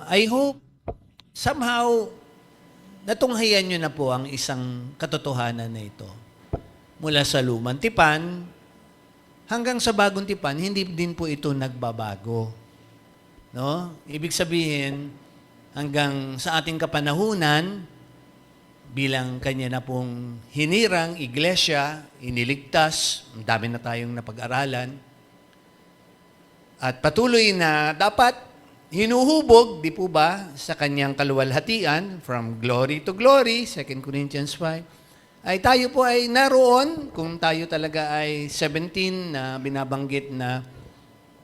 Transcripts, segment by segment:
I hope somehow natunghayan nyo na po ang isang katotohanan na ito. Mula sa lumang tipan hanggang sa bagong tipan, hindi din po ito nagbabago. No? Ibig sabihin, hanggang sa ating kapanahunan, bilang kanya na pong hinirang iglesia, iniligtas, ang dami na tayong napag-aralan, at patuloy na dapat hinuhubog, di po ba, sa kanyang kaluwalhatian, from glory to glory, 2 Corinthians 5, ay tayo po ay naroon, kung tayo talaga ay 17 na binabanggit na,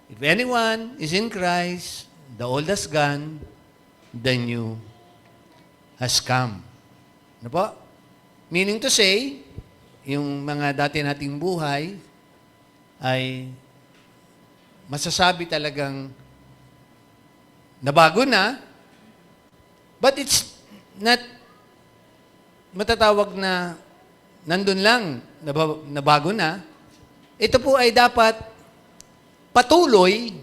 if anyone is in Christ, the old has gone, the new has come. Ano po? Meaning to say, yung mga dati nating buhay ay masasabi talagang nabago na, but it's not matatawag na nandun lang, nabago na. Ito po ay dapat patuloy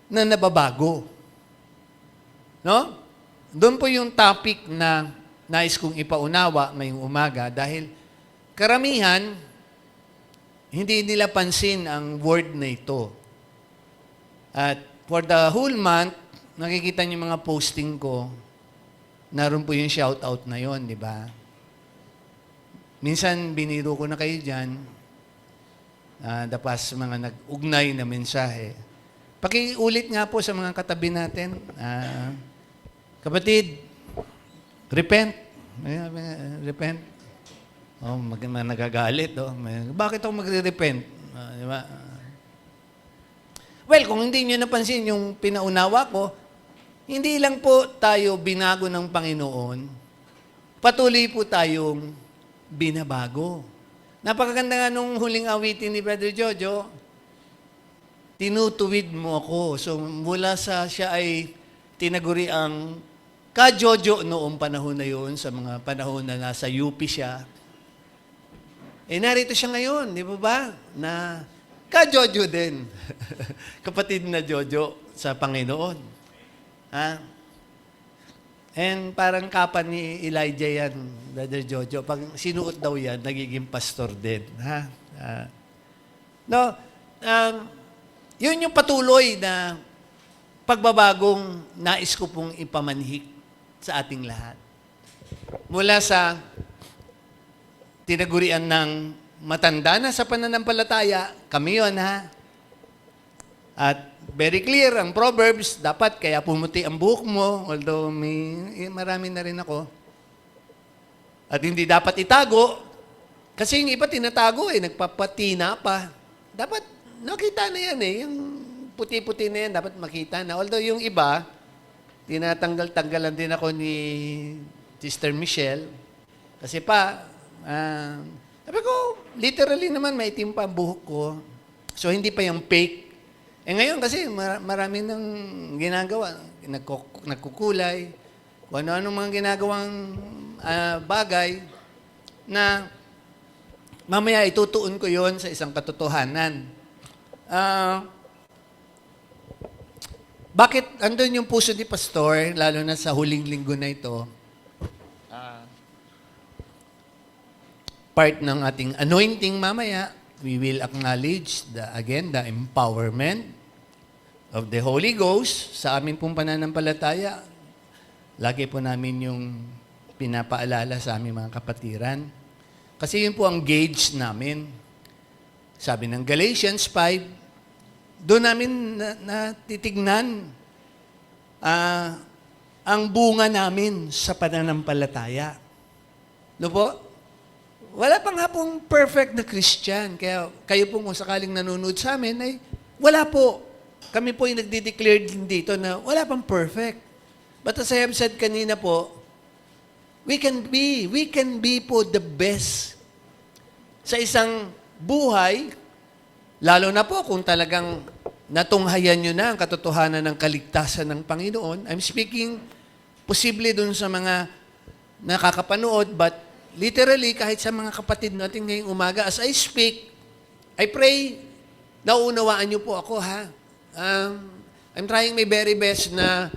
na nababago. No? Doon po yung topic na nais kong ipaunawa ngayong umaga dahil karamihan, hindi nila pansin ang word na ito. At for the whole month, nakikita niyo mga posting ko, naroon po yung shoutout na yon, di ba? Minsan, biniro ko na kayo dyan, dapas mga nag-ugnay na mensahe. Pakiulit nga po sa mga katabi natin, kapatid, repent. Repent. Oh, nagagalit. Oh. Bakit ako magre-repent? Di ba? Well, kung hindi nyo napansin yung pinaunawa ko, hindi lang po tayo binago ng Panginoon, patuloy po tayong binabago. Napakaganda nga nung huling awitin ni Brother Jojo, tinutuwid mo ako. So mula sa siya ay tinaguri ang ka-Jojo noong panahon na yun, sa mga panahon na nasa UP siya. Eh narito siya ngayon, di ba ba? Na ka-Jojo din. Kapatid na Jojo sa Panginoon. Ha? And parang kapan ni Elijah yan, Brother Jojo. Pag sinuot daw yan, nagiging pastor din. Ha? No, yun yung patuloy na pagbabagong nais ko pong ipamanhik sa ating lahat. Mula sa tinagurian ng matanda na sa pananampalataya, kami yun, ha? At very clear, ang Proverbs, dapat kaya pumuti ang buhok mo, although marami na rin ako. At hindi dapat itago, kasi yung iba tinatago nagpapatina pa. Dapat nakita na yan yung puti-puti na yan, dapat makita na. Although yung iba, tinatanggal-tanggalan din ako ni Sister Michelle, kasi sabi ko, literally naman, maitim pa ang buhok ko. So, hindi pa yung fake. Ngayon kasi, marami nang ginagawa. Nagkukulay. Kung ano-anong mga ginagawang bagay na mamaya itutuon ko yon sa isang katotohanan. Bakit andun yung puso ni Pastor, lalo na sa huling linggo na ito, part ng ating anointing mamaya, we will acknowledge the empowerment of the Holy Ghost sa amin pong pananampalataya. Lagi po namin yung pinapaalala sa aming mga kapatiran. Kasi yun po ang gauge namin. Sabi ng Galatians 5, doon namin natitignan ang bunga namin sa pananampalataya. No po? Wala pang hapong perfect na Christian. Kaya kayo po kung sakaling nanonood sa amin, ay wala po. Kami po yung nagde-declare din dito na wala pang perfect. But as I have said kanina po, we can be po the best sa isang buhay, lalo na po kung talagang natunghayan nyo na ang katotohanan ng kaligtasan ng Panginoon. I'm speaking posible dun sa mga nakakapanood, but literally, kahit sa mga kapatid natin ngayong umaga, as I speak, I pray, nauunawaan niyo po ako, ha? I'm trying my very best na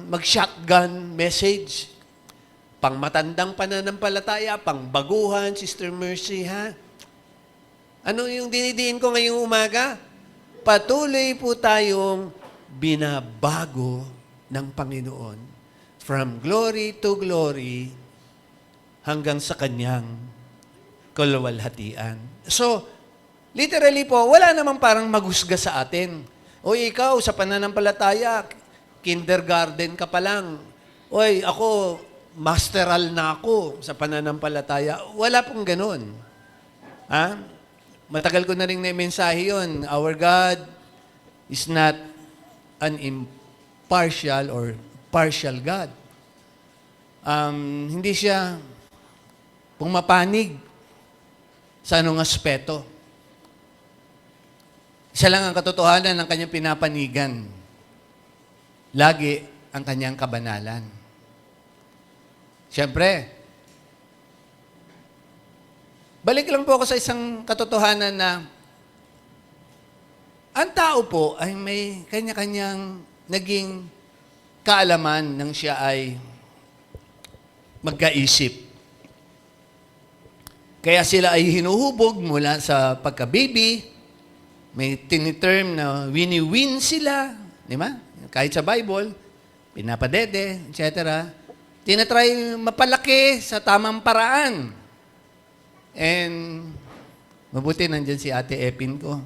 mag-shotgun message. Pang matandang pananampalataya, pang baguhan, Sister Mercy, ha? Ano yung dinidiin ko ngayong umaga? Patuloy po tayong binabago ng Panginoon from glory to glory hanggang sa Kanyang kaluwalhatian. So, literally po, wala namang parang maghusga sa atin. Oy, ikaw, sa pananampalataya, kindergarten ka pa lang. Oy, ako, masteral na ako sa pananampalataya. Wala pong ganun. Ha? Matagal ko na rin na-mensahe yun. Our God is not an impartial or partial God. Hindi siya pumapanig sa anong aspeto. Isa lang ang katotohanan ng kanyang pinapanigan. Lagi ang kanyang kabanalan. Siyempre, balik lang po ako sa isang katotohanan na ang tao po ay may kanya-kanyang naging kaalaman nang siya ay magkaisip. Kaya sila ay hinuhubog mula sa pagka-baby. May tiniterm na wini-win sila. Di ba? Kahit sa Bible, pinapadede, etc. Tinatry mapalaki sa tamang paraan. And mabuti nandyan si Ate Epin ko.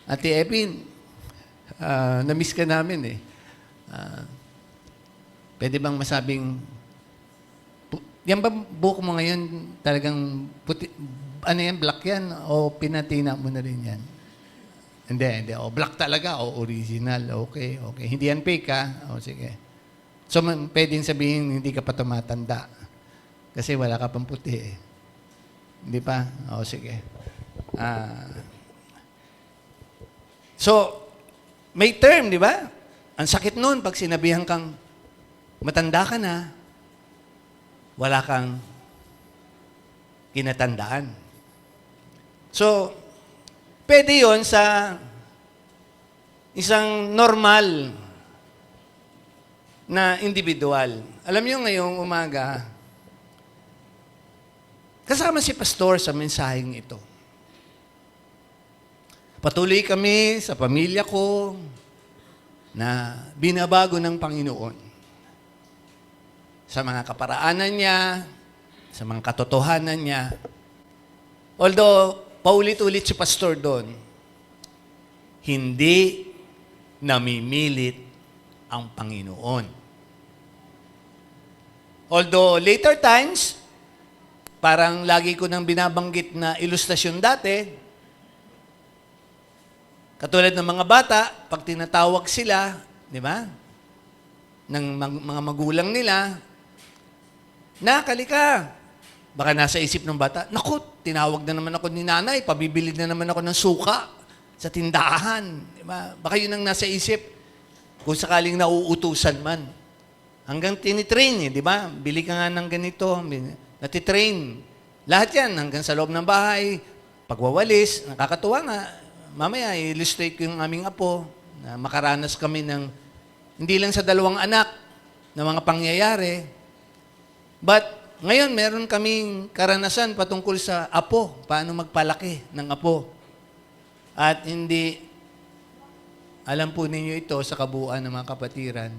Ate Epin, na-miss ka namin eh. Pwede bang masabing, yan ba buhok mo ngayon talagang puti, ano yan, black yan? O pinatina mo na rin yan? Hindi. O black talaga, o original. Okay. Hindi yan fake ha? O sige. So, pwedeng sabihin, hindi ka pa tumatanda. Kasi wala ka pang puti eh. Hindi pa? O sige. So, may term, di ba? Ang sakit nun pag sinabihan kang matanda ka na, wala kang kinatandaan. So, pwede yon sa isang normal na individual. Alam niyo ngayong umaga, kasama si Pastor sa mensaheng ito. Patuloy kami sa pamilya ko na binabago ng Panginoon. Sa mga kaparaanan niya, sa mga katotohanan niya. Although, paulit-ulit si Pastor doon, hindi namimilit ang Panginoon. Although, later times, parang lagi ko nang binabanggit na ilustrasyon dati, katulad ng mga bata, pag tinatawag sila, di ba, ng mga magulang nila, kalika. Baka nasa isip ng bata, naku, tinawag na naman ako ni nanay, pabibili na naman ako ng suka sa tindahan. Diba? Baka yun ang nasa isip, kung sakaling nauutusan man. Hanggang tinitrain, di ba? Bili ka nga ng ganito, natitrain. Lahat yan, hanggang sa loob ng bahay, pagwawalis, nakakatuwa nga. Mamaya, illustrate ko yung aming apo, na makaranas kami ng, hindi lang sa 2 anak, na mga pangyayari, but ngayon, meron kaming karanasan patungkol sa apo, paano magpalaki ng apo. At hindi, alam po ninyo ito sa kabuuan ng mga kapatiran.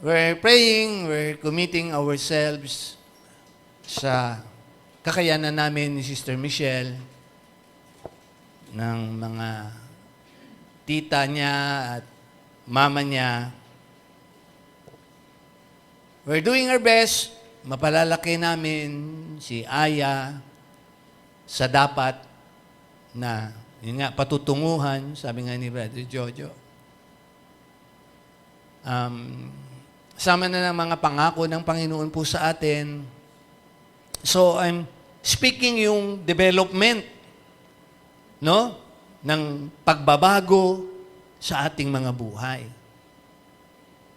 We're praying, we're committing ourselves sa kakayanan namin ni Sister Michelle, ng mga tita niya at mama niya. We're doing our best, mapalalaki namin si Aya sa dapat na, yun nga, patutunguhan, sabi nga ni Brother Jojo. Sama na ng mga pangako ng Panginoon po sa atin. So, I'm speaking yung development, no, ng pagbabago sa ating mga buhay.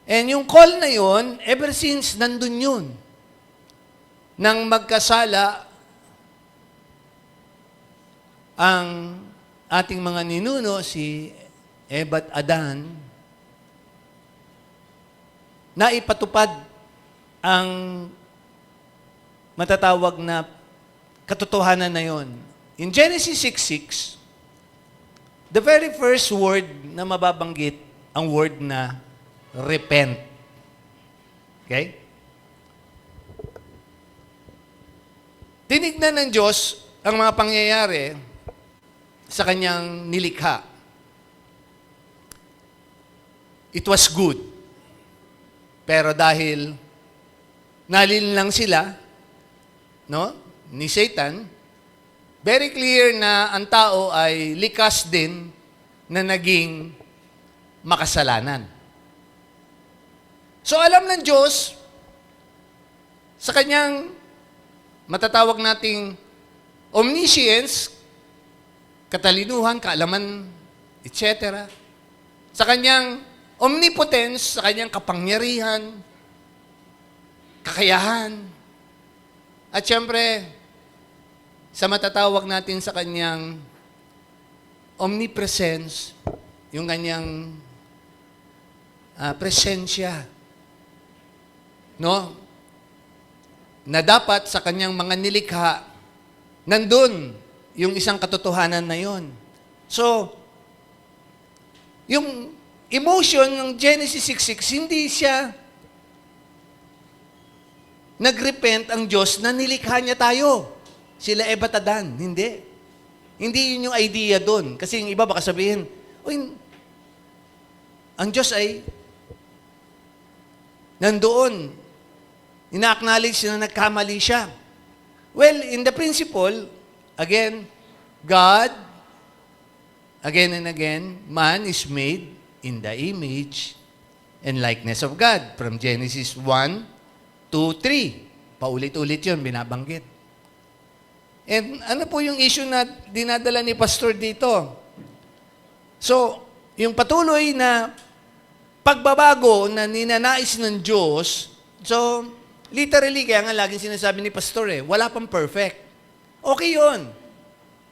And yung call na yun, ever since nandun yun, nang magkasala ang ating mga ninuno, si Eva at Adan, na ipatupad ang matatawag na katotohanan na yon. In Genesis 6:6, the very first word na mababanggit, ang word na repent. Okay? Tinignan ng Diyos ang mga pangyayari sa kanyang nilikha. It was good. Pero dahil nalinlang sila, no, ni Satan, very clear na ang tao ay likas din na naging makasalanan. So alam ng Diyos, sa kanyang matatawag nating omniscience, katalinuhan, kaalaman, etc. Sa kanyang omnipotence, sa kanyang kapangyarihan, kakayahan, at syempre, sa matatawag natin sa kanyang omnipresence, yung kanyang presensya, no? Na dapat sa kanyang mga nilikha, nandun yung isang katotohanan na yon. So, yung emotion ng Genesis 6:6, hindi siya nagrepent ang Diyos na nilikha niya tayo. Sila Eva at Adan. Hindi. Hindi yun yung idea doon. Kasi yung iba baka sabihin, ang Diyos ay nandoon. Ina-acknowledge na nagkamali siya. Well, in the principle, again, God, again and again, man is made in the image and likeness of God. From Genesis 1, 2, 3. Paulit-ulit yun, binabanggit. And ano po yung issue na dinadala ni Pastor dito? So, yung patuloy na pagbabago na ninanais ng Diyos, so, literally, kaya nga laging sinasabi ni Pastor wala pang perfect. Okay yun.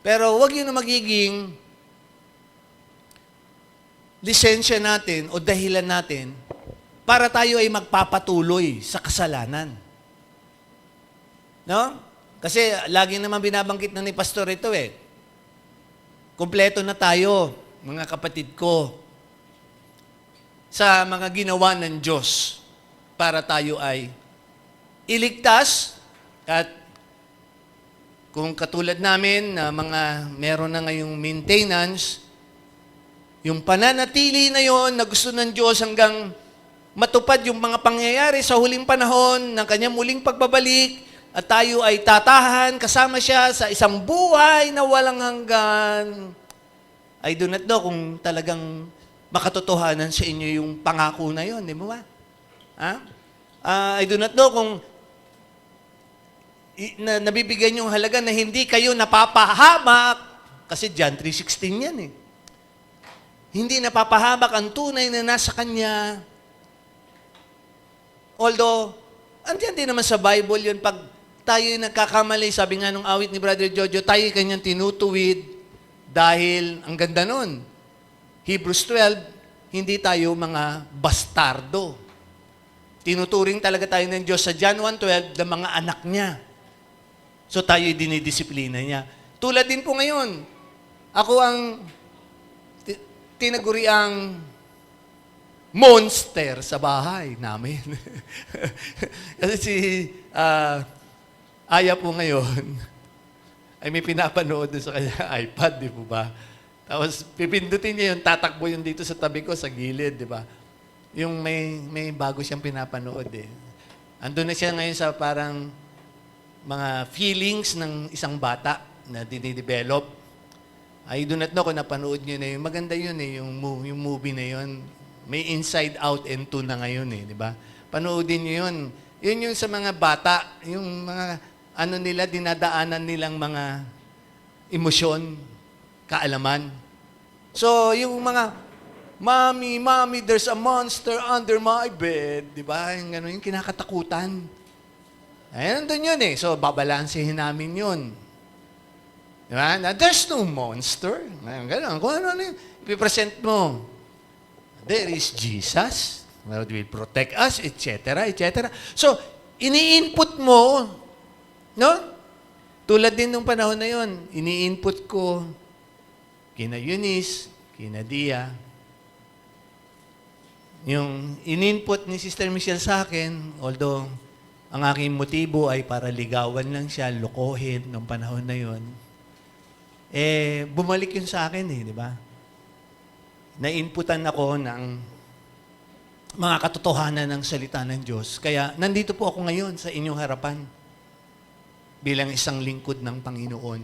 Pero wag yun na magiging lisensya natin o dahilan natin para tayo ay magpapatuloy sa kasalanan. No? Kasi lagi naman binabanggit na ni Pastor ito Kompleto na tayo, mga kapatid ko, sa mga ginawa ng Diyos para tayo ay iligtas. At kung katulad namin na mga meron na ngayong maintenance, yung pananatili na yon na gusto ng Diyos hanggang matupad yung mga pangyayari sa huling panahon ng kanyang muling pagbabalik at tayo ay tatahan kasama siya sa isang buhay na walang hanggan. I do not know kung talagang makatotohanan sa inyo yung pangako na yon, di ba? I do not know kung nabibigyan yung halaga na hindi kayo napapahamak, kasi John 3:16 yan Hindi napapahamak ang tunay na nasa Kanya. Although, andiyan din naman sa Bible yun, pag tayo nagkakamali, sabi nga nung awit ni Brother Jojo, tayo kanyang tinutuwid dahil, ang ganda nun, Hebrews 12, hindi tayo mga bastardo. Tinuturing talaga tayo ng Diyos sa John 1:12 na mga anak niya. So tayo dinidisiplina niya. Tulad din po ngayon, ako ang tinaguriang monster sa bahay namin. Kasi si Aya po ngayon, ay may pinapanood sa kanya iPad, di po ba? Tapos pipindutin niya yung tatakbo yung dito sa tabi ko, sa gilid, di ba? Yung may bago siyang pinapanood Andun na siya ngayon sa parang mga feelings ng isang bata na dinidevelop. I do not know kung napanood niyo na yun. Maganda yun yung movie na yun. May Inside Out and 2 na ngayon di ba? Panoodin niyo yun. Yun yung sa mga bata, yung mga nila, dinadaanan nilang mga emosyon, kaalaman. So, yung mga, Mommy, there's a monster under my bed. Di ba? Yung gano'n, yung kinakatakutan. Nandun yun So, babalansehin namin yun. Diba? Na there's no monster. Ganun. Kung ano yung ipipresent mo. There is Jesus. That will protect us, etc., etc. So, ini-input mo, no? Tulad din nung panahon na yon, ini-input ko kina Eunice, kina Dia. Yung in-input ni Sister Michelle sa akin, although ang aking motibo ay para ligawan lang siya, lokohin nung panahon na yon, bumalik yun sa akin di ba? Na-inputan ako ng mga katotohanan ng salita ng Diyos. Kaya nandito po ako ngayon sa inyong harapan bilang isang lingkod ng Panginoon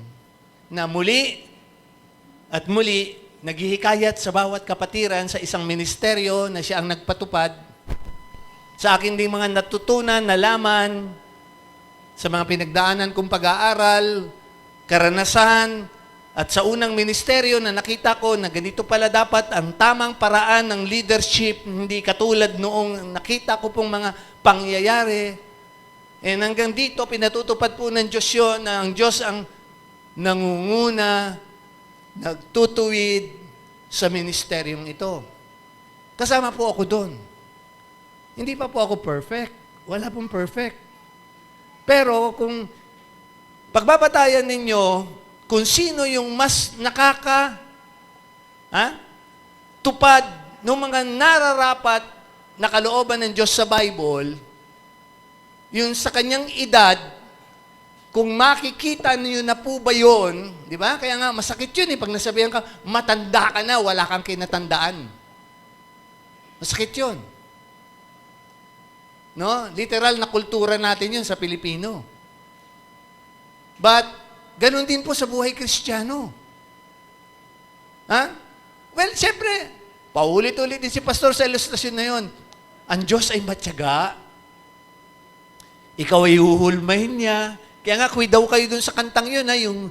na muli at muli naghihikayat sa bawat kapatiran sa isang ministeryo na siya ang nagpatupad sa akin ding mga natutunan, nalaman sa mga pinagdaanan kong pag-aaral, karanasan, at sa unang ministeryo na nakita ko na ganito pala dapat ang tamang paraan ng leadership, hindi katulad noong nakita ko pong mga pangyayari. And hanggang dito, pinatutupad po ng Diyos yun na ang Diyos ang nangunguna, nagtutuwid sa ministeryong ito. Kasama po ako doon. Hindi pa po ako perfect. Wala pong perfect. Pero kung pagbabatayan ninyo, kung sino yung mas tupad ng mga nararapat na kalooban ng Diyos sa Bible, yung sa kanyang edad, kung makikita niyo na po ba yun, di ba? Kaya nga, masakit yun pag nasabihan ka, matanda ka na, wala kang kinatandaan. Masakit yun. No? Literal na kultura natin yun sa Pilipino. But, ganun din po sa buhay Kristiyano. Well, siyempre, paulit-ulit din si Pastor sa ilustrasyon na yun. Ang Diyos ay matyaga. Ikaw ay uhulmahin niya. Kaya nga, daw kayo dun sa kantang yun, yung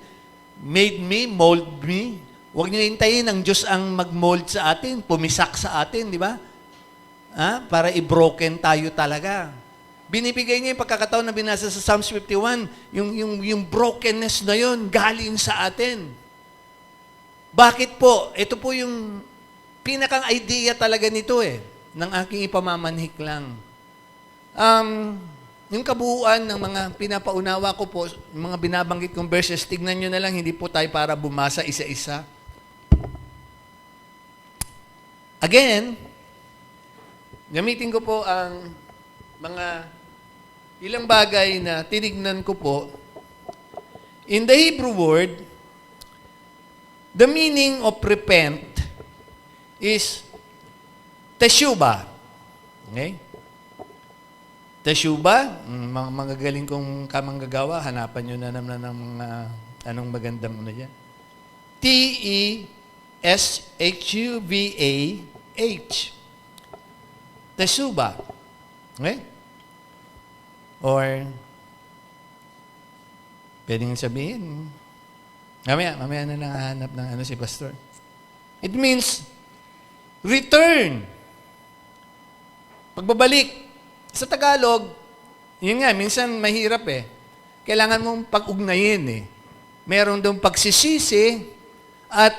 made me, mold me. Huwag niyo hintayin ang Diyos ang mag-mold sa atin, pumisak sa atin, di ba? Para i-broken tayo talaga. Binibigay niya yung pagkakataon na binasa sa Psalms 51, yung brokenness na yun, galing sa atin. Bakit po? Ito po yung pinakang idea talaga nito ng aking ipamamanhik lang. Yung kabuuan ng mga pinapaunawa ko po, yung mga binabanggit kong verses, tignan nyo na lang, hindi po tayo para bumasa isa-isa. Again, gamitin ko po ang mga ilang bagay na tinignan ko po. In the Hebrew word, the meaning of repent is teshuba. Okay? Teshuba, mga magagaling kong kamanggagawa, hanapan nyo na naman ng mga anong magandang ano dyan. T-E-S-H-U-B-A-H. Teshuba. Okay? Or, pwedeng sabihin, mamaya na lang hahanap ng si Pastor. It means, return. Pagbabalik. Sa Tagalog, yun nga, minsan mahirap Kailangan mong pag-ugnayin Meron doon pagsisisi at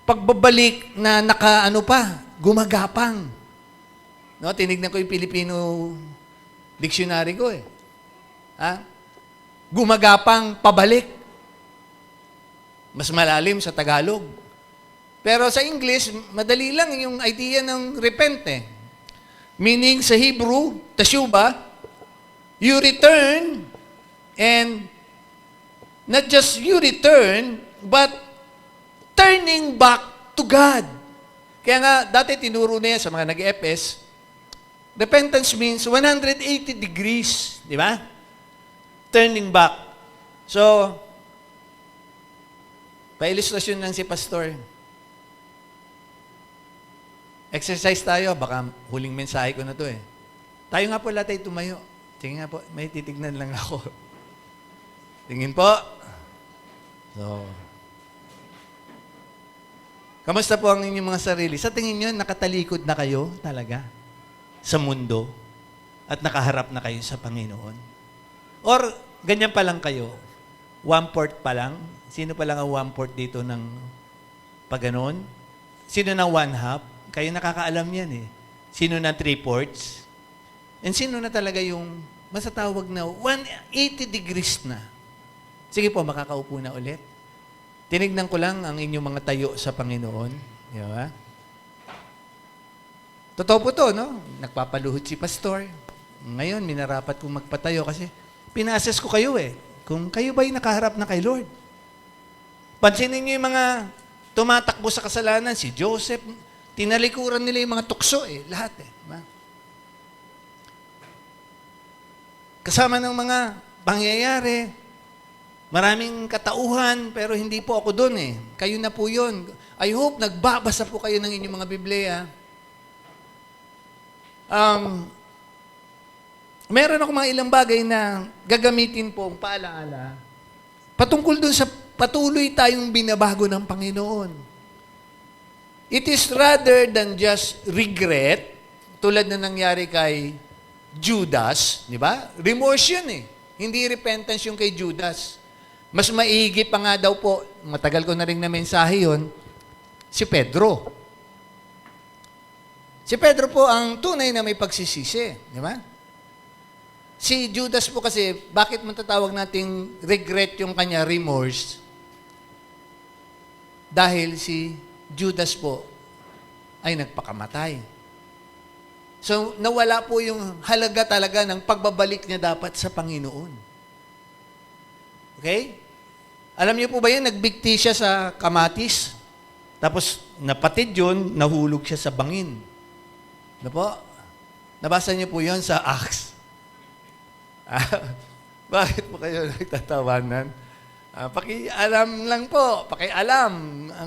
pagbabalik na gumagapang. No, tinignan ko yung Pilipino dictionary ko Gumagapang pabalik. Mas malalim sa Tagalog. Pero sa English, madali lang yung idea ng repent Meaning sa Hebrew, teshuba, you return, and not just you return, but turning back to God. Kaya nga, dati tinuro na yan sa mga nag-EPS, repentance means 180 degrees, di ba? Turning back. So, pa-ilustrasyon lang si Pastor. Exercise tayo, baka huling mensahe ko na to Tayo nga po lahat ay tumayo. Tingin nga po, may titignan lang ako. Tingin po. So, kamusta po ang inyong mga sarili? Sa tingin nyo, nakatalikod na kayo talaga sa mundo at nakaharap na kayo sa Panginoon? Or, ganyan pa lang kayo? 1/4 pa lang? Sino pa lang ang 1/4 dito ng paganon? Sino ng 1/2? Kayo nakakaalam yan eh. Sino na 3/4? And sino na talaga yung masatawag na 180 degrees na? Sige po, makakaupo na ulit. Tinignan ko lang ang inyong mga tayo sa Panginoon. Di ba? Totoo po to, no? Nagpapaluhod si pastor. Ngayon, minarapat kong magpatayo kasi pinases ko kayo eh. Kung kayo ba'y nakaharap na kay Lord. Pansinin niyo yung mga tumatakbo sa kasalanan. Si Joseph, tinalikuran nila yung mga tukso eh. Lahat eh. Diba? Kasama ng mga pangyayari, maraming katauhan, pero hindi po ako doon eh. Kayo na po yun. I hope nagbabasa po kayo ng inyong mga Biblia. Meron ako mga ilang bagay na gagamitin po ang paalaala patungkol doon sa patuloy tayong binabago ng Panginoon. It is rather than just regret, tulad na nangyari kay Judas, di ba? Remorse yun eh. Hindi repentance yung kay Judas. Mas maigi pa nga daw po, matagal ko na rin na mensahe yun, si Pedro. Si Pedro po ang tunay na may pagsisisi, di ba? Si Judas po kasi, bakit matatawag nating regret yung kanya remorse? Dahil si Judas po ay nagpakamatay. So, nawala po yung halaga talaga ng pagbabalik niya dapat sa Panginoon. Okay? Alam niyo po ba yun, nagbigti siya sa kamatis, tapos napatid yun, nahulog siya sa bangin. Ano po? Nabasa niyo po yun sa Acts. Bakit po kayo nagtatawanan? Pakialam lang po, pakialam.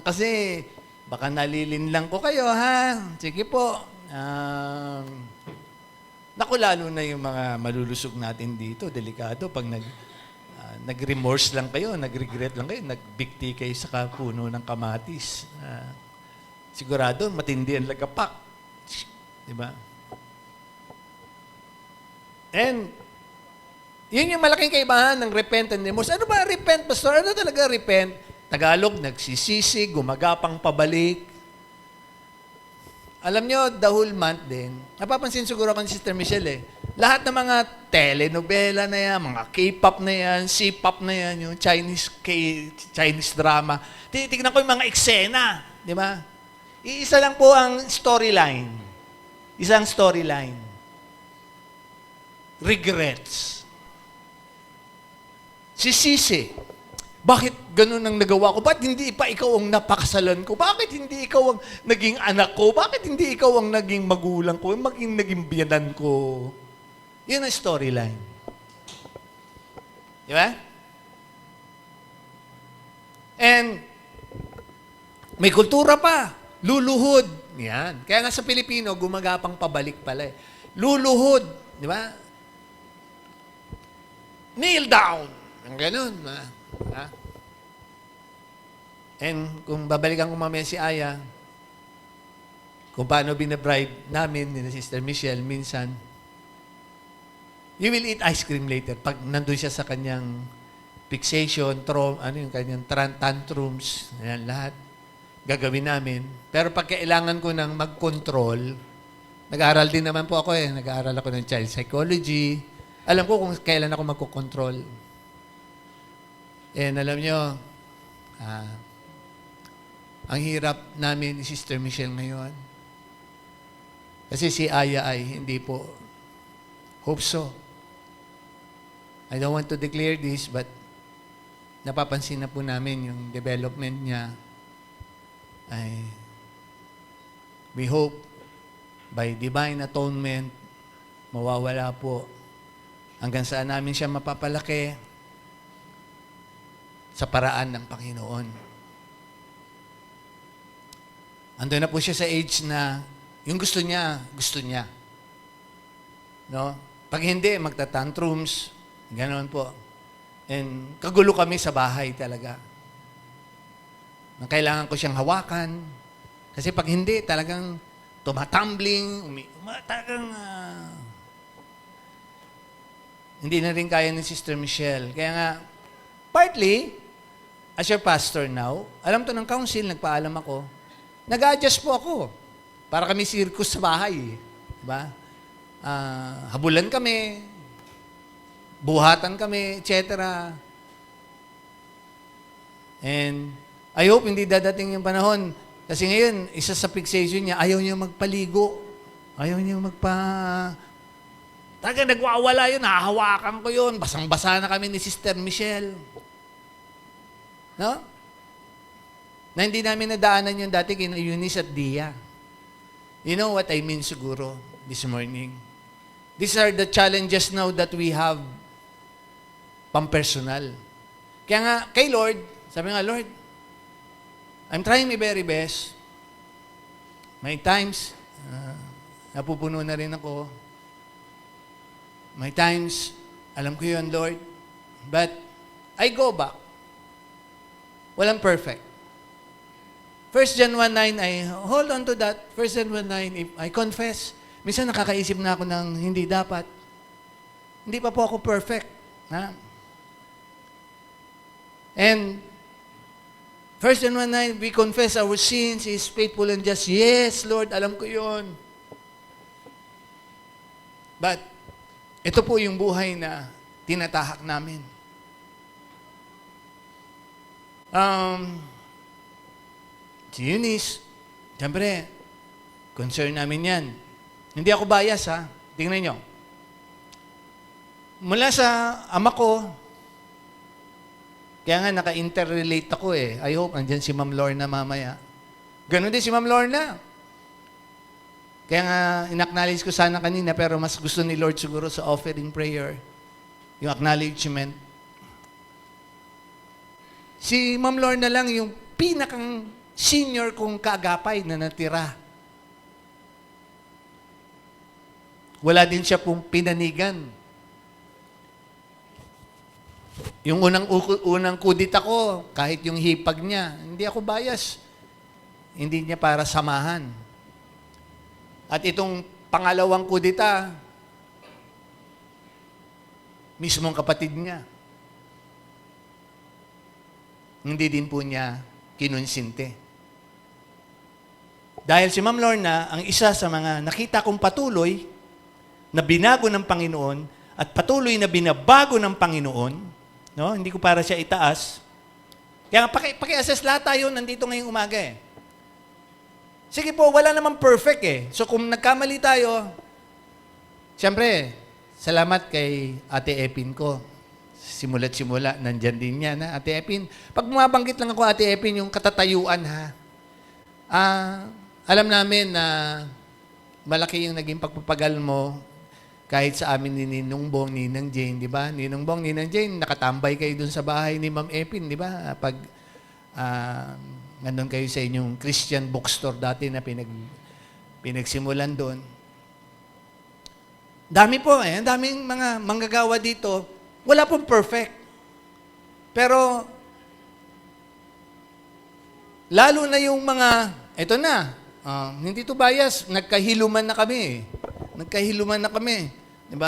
Kasi baka nalilin lang ko kayo, ha? Sige po. Naku, lalo na yung mga malulusog natin dito, delikado. Pag nag-remorse lang kayo, nag-regret lang kayo, nagbigti kayo sa puno ng kamatis. Sigurado, matindi ang lagapak. Diba? And, yun yung malaking kaibahan ng repent and remorse. Ano ba repent, Pastor? Ano talaga repent? Tagalog, nagsisisi, gumagapang pabalik. Alam nyo, the whole month din, napapansin siguro ko ni Sister Michelle eh, lahat ng mga telenovela na yan, mga K-pop na yan, C-pop na yan, yung Chinese drama, tinitignan ko yung mga eksena, di ba? Iisa lang po ang storyline. Isang storyline. Regrets. Sisisi. Bakit ganun ang nagawa ko? Bakit hindi pa ikaw ang napakasalan ko? Bakit hindi ikaw ang naging anak ko? Bakit hindi ikaw ang naging magulang ko? Naging biyanan ko? Yun ang storyline. Di ba? And, may kultura pa. Luluhod. Yan. Kaya nga sa Pilipino, gumagapang pabalik pala eh. Luluhod. Di ba? Kneel down. Ang ganun. Ha? And kung babalikan ko mamaya si Aya, kung paano binabride namin ni Sister Michelle minsan, you will eat ice cream later. Pag nandun siya sa kanyang fixation, yung kanyang tantrums, yan, lahat, gagawin namin. Pero pag kailangan ko ng mag-control, nag-aaral din naman po ako eh. Nag-aaral ako ng child psychology. Alam ko kung kailan ako magko-control. And alam nyo, ang hirap namin ni Sister Michelle ngayon. Kasi si Aya ay hindi po. Hope so. I don't want to declare this, but napapansin na po namin yung development niya. We hope by divine atonement, mawawala po hanggang saan namin siya mapapalaki sa paraan ng Panginoon. Ando na po siya sa age na yung gusto niya. No? Pag hindi, magtatantrums. Ganoon po. And kagulo kami sa bahay talaga. Kailangan ko siyang hawakan. Kasi pag hindi, talagang tumatumbling, talagang hindi na rin kaya ni Sister Michelle. Kaya nga, partly, as your pastor now, alam to ng council, nagpaalam ako, nag-adjust po ako. Para kami circus sa bahay. Diba? Habulan kami, buhatan kami, etc. And I hope hindi dadating yung panahon. Kasi ngayon, isa sa fixation niya, ayaw niya magpaligo. Ayaw niya Taga nagwawala yun, nahahawakan ko yun. Basang-basa na kami ni Sister Michelle. No? Na hindi namin nadaanan yung dati kina Eunice at Dia. You know what I mean siguro this morning? These are the challenges now that we have pampersonal. Kaya nga, kay Lord, sabi nga, Lord, I'm trying my very best. May times, napupuno na rin ako. May times, alam ko yun, Lord. But, I go back. Walang perfect. 1 John 1:9, I hold on to that. 1 John 1:9, if I confess, minsan nakakaisip na ako ng hindi dapat. Hindi pa po ako perfect. Ha? And 1 John 1:9, we confess our sins, He is faithful and just. Yes, Lord, alam ko yun. But, ito po yung buhay na tinatahak namin. Si Eunice, siyempre, concern namin yan. Hindi ako bias, ha? Tingnan nyo. Mula sa ama ko, kaya nga naka-interrelate ako eh. I hope andyan si Ma'am Lorna mamaya. Ganon din si Ma'am Lorna. Kaya nga, in-acknowledge ko sana kanina, pero mas gusto ni Lord siguro sa offering prayer, yung acknowledgement. Si Ma'am Lorna lang yung pinakang senior kong kaagapay na natira. Wala din siya pong pinanigan. Yung unang kudita ko, kahit yung hipag niya, hindi ako bias. Hindi niya para samahan. At itong pangalawang kudita, mismong kapatid niya. Hindi din po niya kinunsinte. Dahil si Ma'am Lorna, ang isa sa mga nakita kong patuloy na binago ng Panginoon at patuloy na binabago ng Panginoon, no? Hindi ko para siya itaas. Kaya paki-assess lahat tayo nandito ngayong umaga eh. Sige po, wala namang perfect eh. So kung nagkamali tayo, siyempre, salamat kay Ate Epin ko. Simula't simula, nandyan din yan, ha? Ate Epin. Pag bumabanggit lang ako, Ate Epin, yung katatayuan, ha? Alam namin na malaki yung naging pagpapagal mo kahit sa amin ni Ninong Bong, Ninang Jane, di ba? Ninong Bong, Ninang Jane, nakatambay kayo dun sa bahay ni Ma'am Epin, di ba? Pag nandun kayo sa inyong Christian bookstore dati na pinagsimulan doon. Dami po eh. Daming mga manggagawa dito. Wala pong perfect. Pero, lalo na yung mga, eto na, hindi to bias, nagkahiluman na kami. Nagkahiluman na kami. Diba?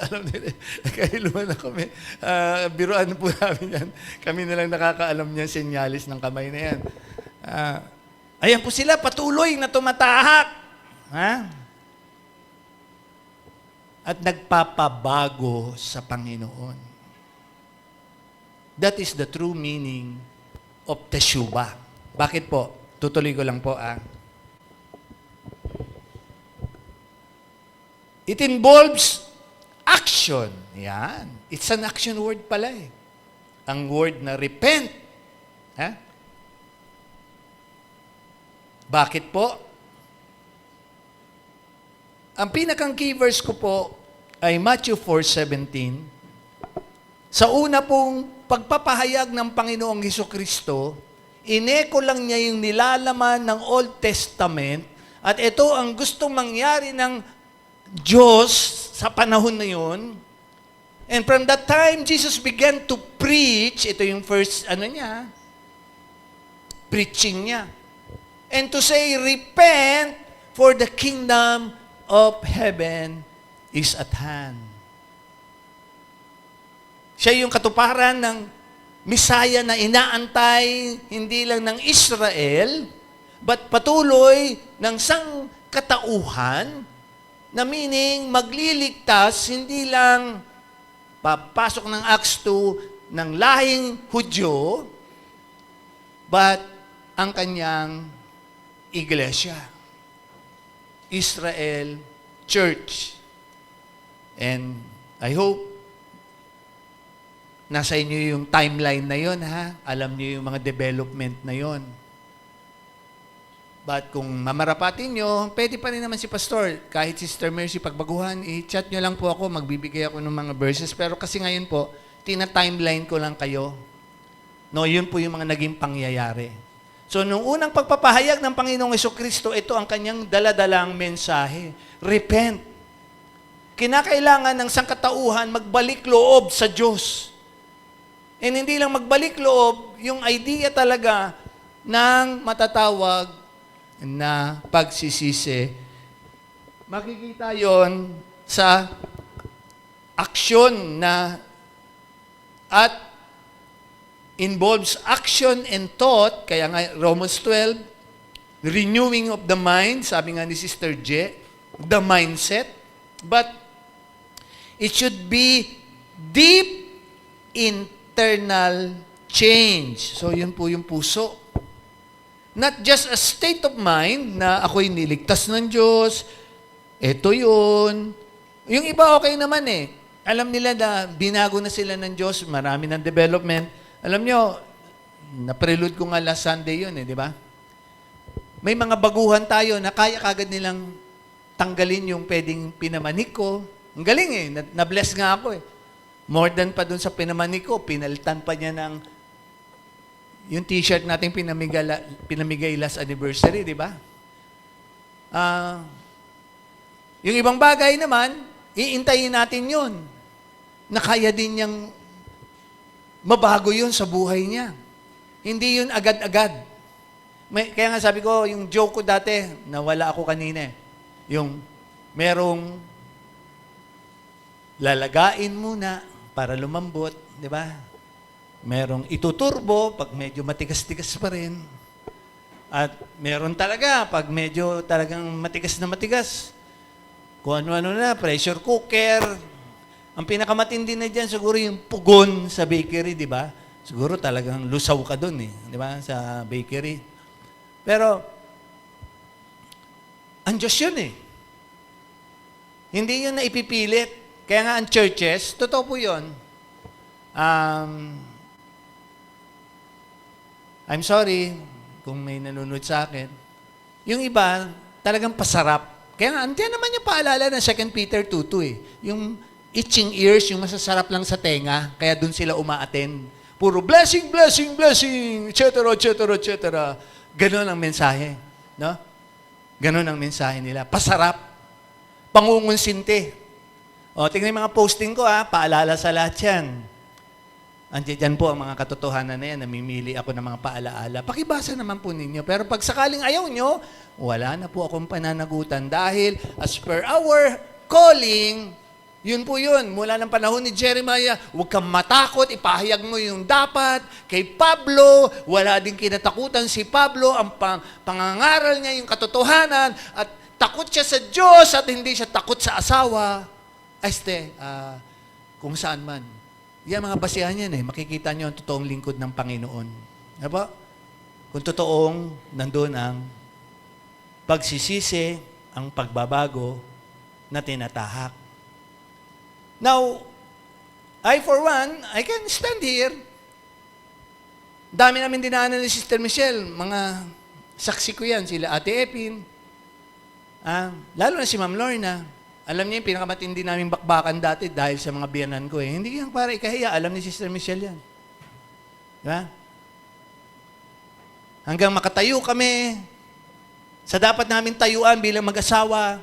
Alam nila, nagkahiluman na kami. Biruan po namin yan. Kami na lang nakakaalam niyan, senyalis ng kamay na yan. Ayan po sila, patuloy na tumatahak. Ha? At nagpapabago sa Panginoon. That is the true meaning of Teshuvah. Bakit po? Tutuloy ko lang po, It involves action. Yan. It's an action word pala eh. Ang word na repent. Ha? Bakit po? Ang pinakang key verse ko po ay Matthew 4:17. Sa una pong pagpapahayag ng Panginoong Hesukristo, ineko lang niya yung nilalaman ng Old Testament at ito ang gustong mangyari ng Diyos sa panahon na yun. And from that time, Jesus began to preach. Ito yung first, preaching niya. And to say, repent, for the kingdom of heaven is at hand. Siya yung katuparan ng Misaya na inaantay hindi lang ng Israel, but patuloy ng sangkatauhan, na meaning magliligtas hindi lang papasok ng Acts 2 ng lahing Hudyo, but ang kanyang iglesia, Israel Church. And I hope nasa inyo yung timeline na yon, ha? Alam niyo yung mga development na yon. But kung mamarapatin nyo, pwede pa rin naman si Pastor. Kahit Sister Mercy, pagbaguhan, i-chat nyo lang po ako, magbibigay ako ng mga verses. Pero kasi ngayon po, tina-timeline ko lang kayo. No, yun po yung mga naging pangyayari. So, nung unang pagpapahayag ng Panginoong Jesucristo, ito ang kanyang daladalang mensahe. Repent. Kinakailangan ng sangkatauhan magbalik loob sa Diyos. And hindi lang magbalik loob, yung idea talaga ng matatawag na pagsisisi. Makikita yon sa aksyon na at involves action and thought, kaya nga Romans 12, renewing of the mind, sabi nga ni Sister J, the mindset, but it should be deep internal change. So yun po yung puso. Not just a state of mind na ako'y niligtas ng Diyos, eto yun. Yung iba okay naman eh. Alam nila na binago na sila ng Diyos, marami ng development. Alam nyo, na-prelude ko nga last Sunday yun eh, di ba? May mga baguhan tayo na kaya kagad nilang tanggalin yung pwedeng pinamanik ko. Ang galing eh, na-bless nga ako eh. More than pa dun sa pinamanik ko, pinalitan pa niya ng yung t-shirt natin pinamigay last anniversary, di ba? Yung ibang bagay naman, iintayin natin yun. Na kaya din niyang mabago yun sa buhay niya. Hindi yun agad-agad. Kaya nga sabi ko, yung joke ko dati, nawala ako kanina eh. Yung merong lalagain muna para lumambot, di ba? Merong ituturbo pag medyo matigas-tigas pa rin. At meron talaga pag medyo talagang matigas na matigas. Kung ano-ano na, pressure cooker. Ang pinakamatindi na dyan siguro yung pugon sa bakery, di ba? Siguro talagang lusaw ka dun eh, di ba? Sa bakery. Pero, ang Diyos yun eh. Hindi yun na ipipilit. Kaya nga ang churches, totoo po yun. I'm sorry kung may nanonood sa akin. Yung iba, talagang pasarap. Kaya nga, andiyan naman yung paalala ng 2 Peter 2:2 eh. Yung itching ears, yung masasarap lang sa tenga, kaya dun sila umaattend. Puro blessing, blessing, blessing, etc., etc., etc. Ganon ang mensahe. No? Ganon ang mensahe nila. Pasarap. Pangungunsinte. O, tingnan yung mga posting ko paalala sa lahat yan. Andiyan po ang mga katotohanan na yan, namimili ako ng mga paalaala. Pakibasa naman po ninyo. Pero pag sakaling ayaw nyo, wala na po akong pananagutan dahil as per our calling, yun po yun. Mula ng panahon ni Jeremiah, huwag kang matakot, ipahayag mo yung dapat. Kay Pablo, wala din kinatakutan si Pablo. Ang pangangaral niya yung katotohanan at takot siya sa Diyos at hindi siya takot sa asawa. Kung saan man. Yan mga basihan yan eh. Makikita nyo ang totoong lingkod ng Panginoon. Diba? Kung totoong nandun ang pagsisisi, ang pagbabago na tinatahak. Now, I for one, I can stand here. Dami namin dinaanan ni Sister Michelle. Mga saksi ko yan. Sila Ate Epin. Lalo na si Ma'am Lorna. Alam niya yung pinakamatindi namin bakbakan dati dahil sa mga biyanan ko eh. Hindi yan para ikahiya. Alam ni Sister Michelle yan. Diba? Hanggang makatayo kami sa dapat namin tayuan bilang mag-asawa.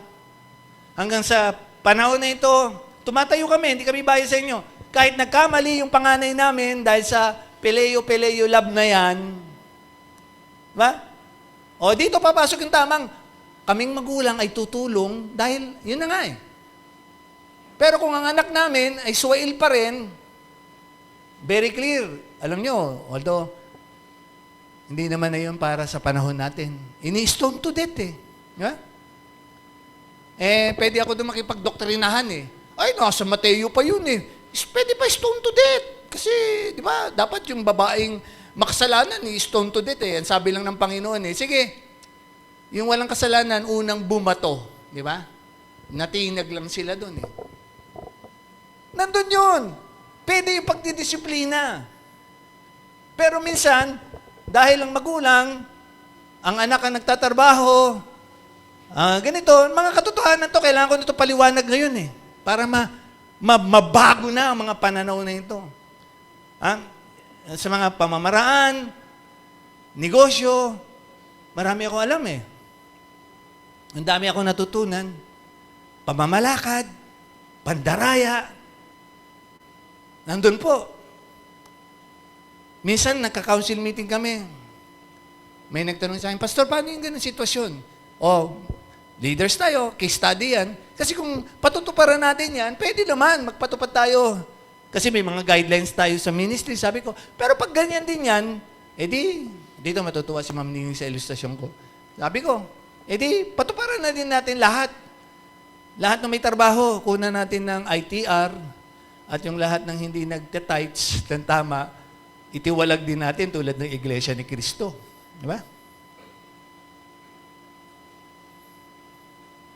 Hanggang sa panahon na ito, tumatayo kami, hindi kami bayad sa inyo. Kahit nagkamali yung panganay namin dahil sa Peleo love na yan. Diba? O dito papasok yung tamang, kaming magulang ay tutulong dahil yun na nga eh. Pero kung ang anak namin ay suwail pa rin, very clear, alam nyo, although, hindi naman na yun para sa panahon natin. Ini-stone to death eh. Di ba? Pwede ako doon makipagdoktrinahan eh. Ay, nasa Mateo pa yun eh. Pwede pa stone to death. Kasi, di ba, dapat yung babaeng makasalanan, i-stone to death eh. Ang sabi lang ng Panginoon eh. Sige, yung walang kasalanan, unang bumato. Di ba? Natinag lang sila doon eh. Nandun yun. Pwede yung pagdidisiplina. Pero minsan, dahil ang magulang, ang anak ang nagtatrabaho, ganito, mga katotohanan to, kailangan ko na ito paliwanag ngayon eh. Para mabago na ang mga pananaw na ito. Sa mga pamamaraan, negosyo, marami akong alam eh. Ang dami akong natutunan. Pamamalakad, pandaraya. Nandun po. Minsan, nagka-council meeting kami. May nagtanong sa akin, Pastor, paano yung ganun sitwasyon? Leaders tayo, case study yan. Kasi kung patutuparan natin yan, pwede naman, magpatupad tayo. Kasi may mga guidelines tayo sa ministry. Sabi ko, pero pag ganyan din yan, dito matutuwa si Ma'am Nini sa ilustrasyon ko. Sabi ko, patuparan na din natin lahat. Lahat ng may trabaho, kunan natin ng ITR, at yung lahat ng hindi nagtatites ng tama, itiwalag din natin tulad ng Iglesia ni Cristo. Di ba?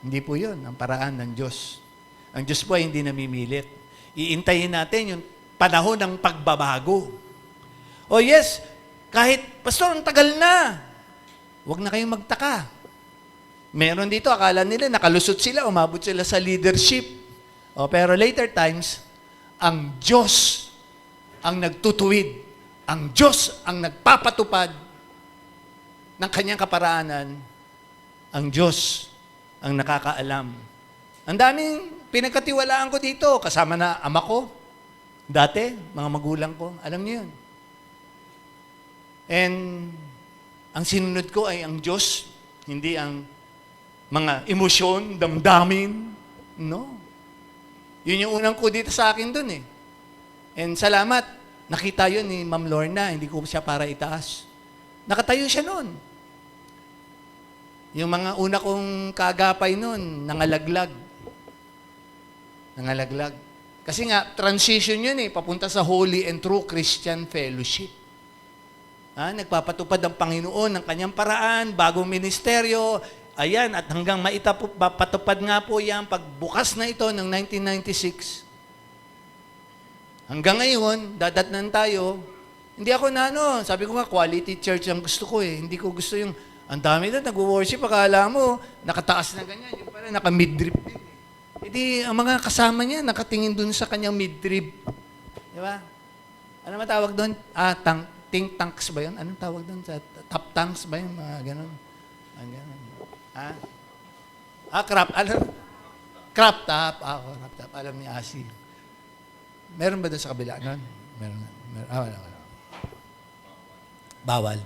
Hindi po yun ang paraan ng Diyos. Ang Diyos po ay hindi namimilit. Iintayin natin yung panahon ng pagbabago. Yes, kahit, Pastor, ang tagal na. Huwag na kayong magtaka. Meron dito, akala nila, nakalusot sila, umabot sila sa leadership. Pero later times, ang Diyos ang nagtutuwid. Ang Diyos ang nagpapatupad ng kanyang kaparaanan. Ang Diyos ang nakakaalam. Ang daming pinagkatiwalaan ko dito, kasama na ama ko, dati, mga magulang ko, alam niyo yun. And ang sinunod ko ay ang Diyos, hindi ang mga emosyon, damdamin. No. Yun yung unang ko dito sa akin dun eh. And salamat, nakita yun ni Ma'am Lorna, hindi ko siya para itaas. Nakatayo siya noon. Yung mga una kong kaagapay noon, nangalaglag. Nangalaglag. Kasi nga, transition yun eh, papunta sa Holy and True Christian Fellowship. Nagpapatupad ang Panginoon ng kanyang paraan, bagong ministeryo, ayan, at hanggang patupad nga po yan, pagbukas na ito ng 1996. Hanggang ngayon, dadatnan tayo, hindi ako sabi ko nga, quality church ang gusto ko eh. Hindi ko gusto yung, ang dami doon, nag-worship, akala mo, nakataas na ganyan, yung pala, naka-midrib din eh. Ang mga kasama niya, nakatingin doon sa kanyang midrib. Di ba? Ano matawag doon? Think tanks ba yun? Anong tawag doon? Top tanks ba yun? Mga ganun. Crop top. Crop top. Alam ni Asi. Meron ba doon sa kabila nun? Meron. Wala. Bawal.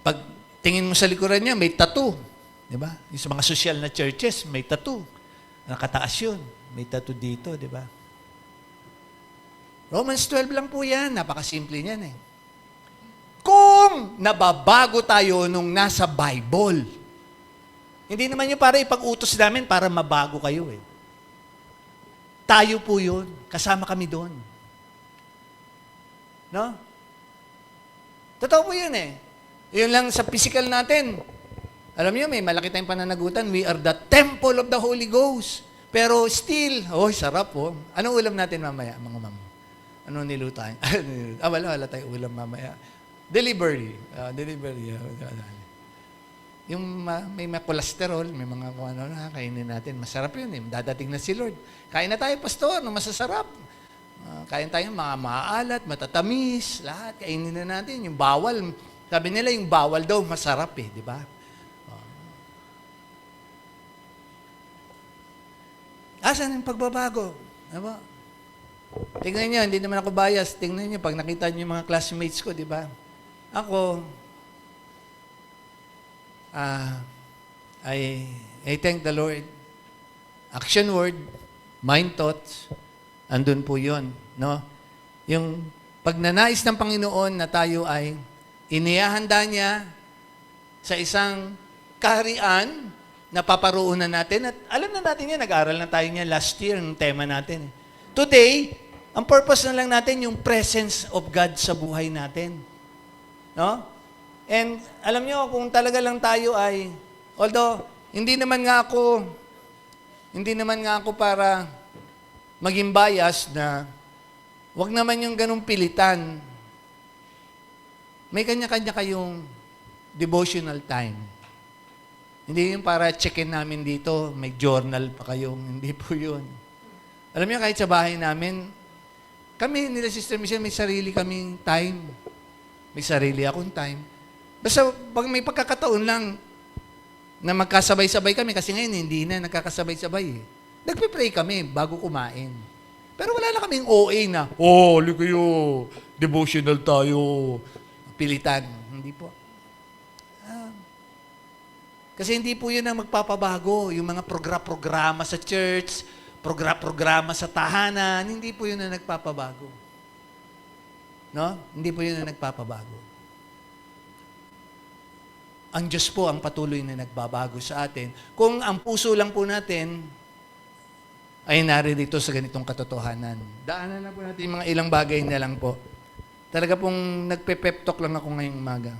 Pag tingin mo sa likuran niya, may tattoo. Di ba? Yung sa mga social na churches, may tattoo. Nakataas yun. May tattoo dito, di ba? Romans 12 lang po yan. Napakasimple niyan eh. Kung nababago tayo nung nasa Bible, hindi naman yun para ipag-utos namin para mabago kayo eh. Tayo po yun. Kasama kami doon. No? Totoo po yun eh. Yun lang sa physical natin. Alam niyo, may malaki tayong pananagutan. We are the temple of the Holy Ghost. Pero still, sarap po. Anong ulam natin mamaya, mga ma'am? Anong nilutaan? Wala tayong ulam mamaya. Delivery. Yung may cholesterol, may mga kung ano na, kainin natin. Masarap yun eh. Dadating na si Lord. Kain na tayo, pastor, ng masasarap. Kain tayo mga maalat, matatamis, lahat. Kainin na natin. Yung bawal. Sabi nila, yung bawal daw, masarap eh. Di ba? Asan yung pagbabago? Diba? Tingnan niyo, hindi naman ako bias. Tingnan niyo, pag nakita niyo yung mga classmates ko, di ba? Ako, I thank the Lord. Action word, mind thoughts, andun po yun. No? Yung pagnanais ng Panginoon na tayo ay inihahanda niya sa isang kaharian na paparoonan natin. At alam na natin yan, nag-aaral na tayo niya last year, yung tema natin. Today, ang purpose na lang natin yung presence of God sa buhay natin. No? And alam nyo, kung talaga lang tayo ay, although, hindi naman nga ako para maging bias na wag naman yung ganung pilitan. May kanya-kanya kayong devotional time. Hindi yung para checkin namin dito, may journal pa kayong, hindi po yun. Alam niyo, kahit sa bahay namin, kami nila Sister Michelle, may sarili kaming time. May sarili akong time. Basta pag may pagkakataon lang na magkasabay-sabay kami, kasi ngayon hindi na nagkakasabay-sabay eh. Nagpe-pray kami bago kumain. Pero wala na kaming OA na, halika kayo, devotional tayo, pilitan. Hindi po. Kasi hindi po yun ang magpapabago. Yung mga programa sa church, programa sa tahanan, hindi po yun ang nagpapabago. No? Hindi po yun ang nagpapabago. Ang Diyos po ang patuloy na nagbabago sa atin. Kung ang puso lang po natin ay naririto sa ganitong katotohanan. Daanan na po natin yung mga ilang bagay na lang po. Talaga pong nagpe-pep talk lang ako ngayong umaga.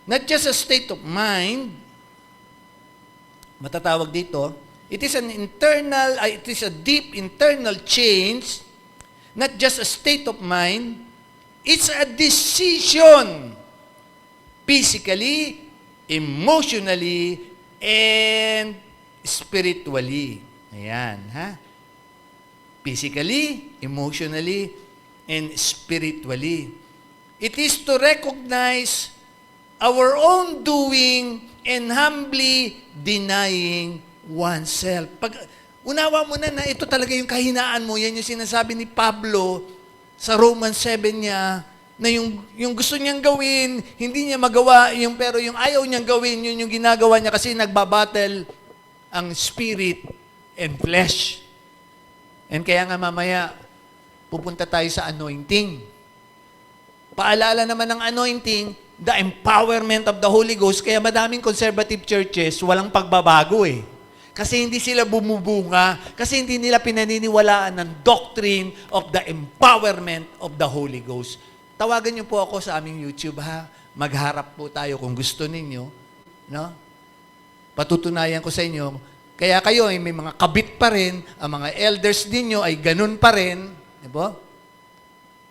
Not just a state of mind, matatawag dito, it is a deep internal change, not just a state of mind, it's a decision, physically, emotionally, and spiritually. Ayan, ha? Physically, emotionally, and spiritually. It is to recognize our own doing and humbly denying oneself. Pag unawa mo na ito talaga yung kahinaan mo, yan yung sinasabi ni Pablo sa Romans 7 niya, na yung gusto niyang gawin, hindi niya magawa, pero yung ayaw niyang gawin, yun yung ginagawa niya kasi nagbabattle ang spirit and flesh. And kaya nga mamaya, pupunta tayo sa anointing. Paalala naman ng anointing, the empowerment of the Holy Ghost, kaya madaming conservative churches, walang pagbabago eh. Kasi hindi sila bumubunga, kasi hindi nila pinaniniwalaan ng doctrine of the empowerment of the Holy Ghost. Tawagan niyo po ako sa aming YouTube, ha? Magharap po tayo kung gusto ninyo. No? Patutunayan ko sa inyo, kaya kayo ay may mga kabit pa rin, ang mga elders ninyo ay ganun pa rin. Diba?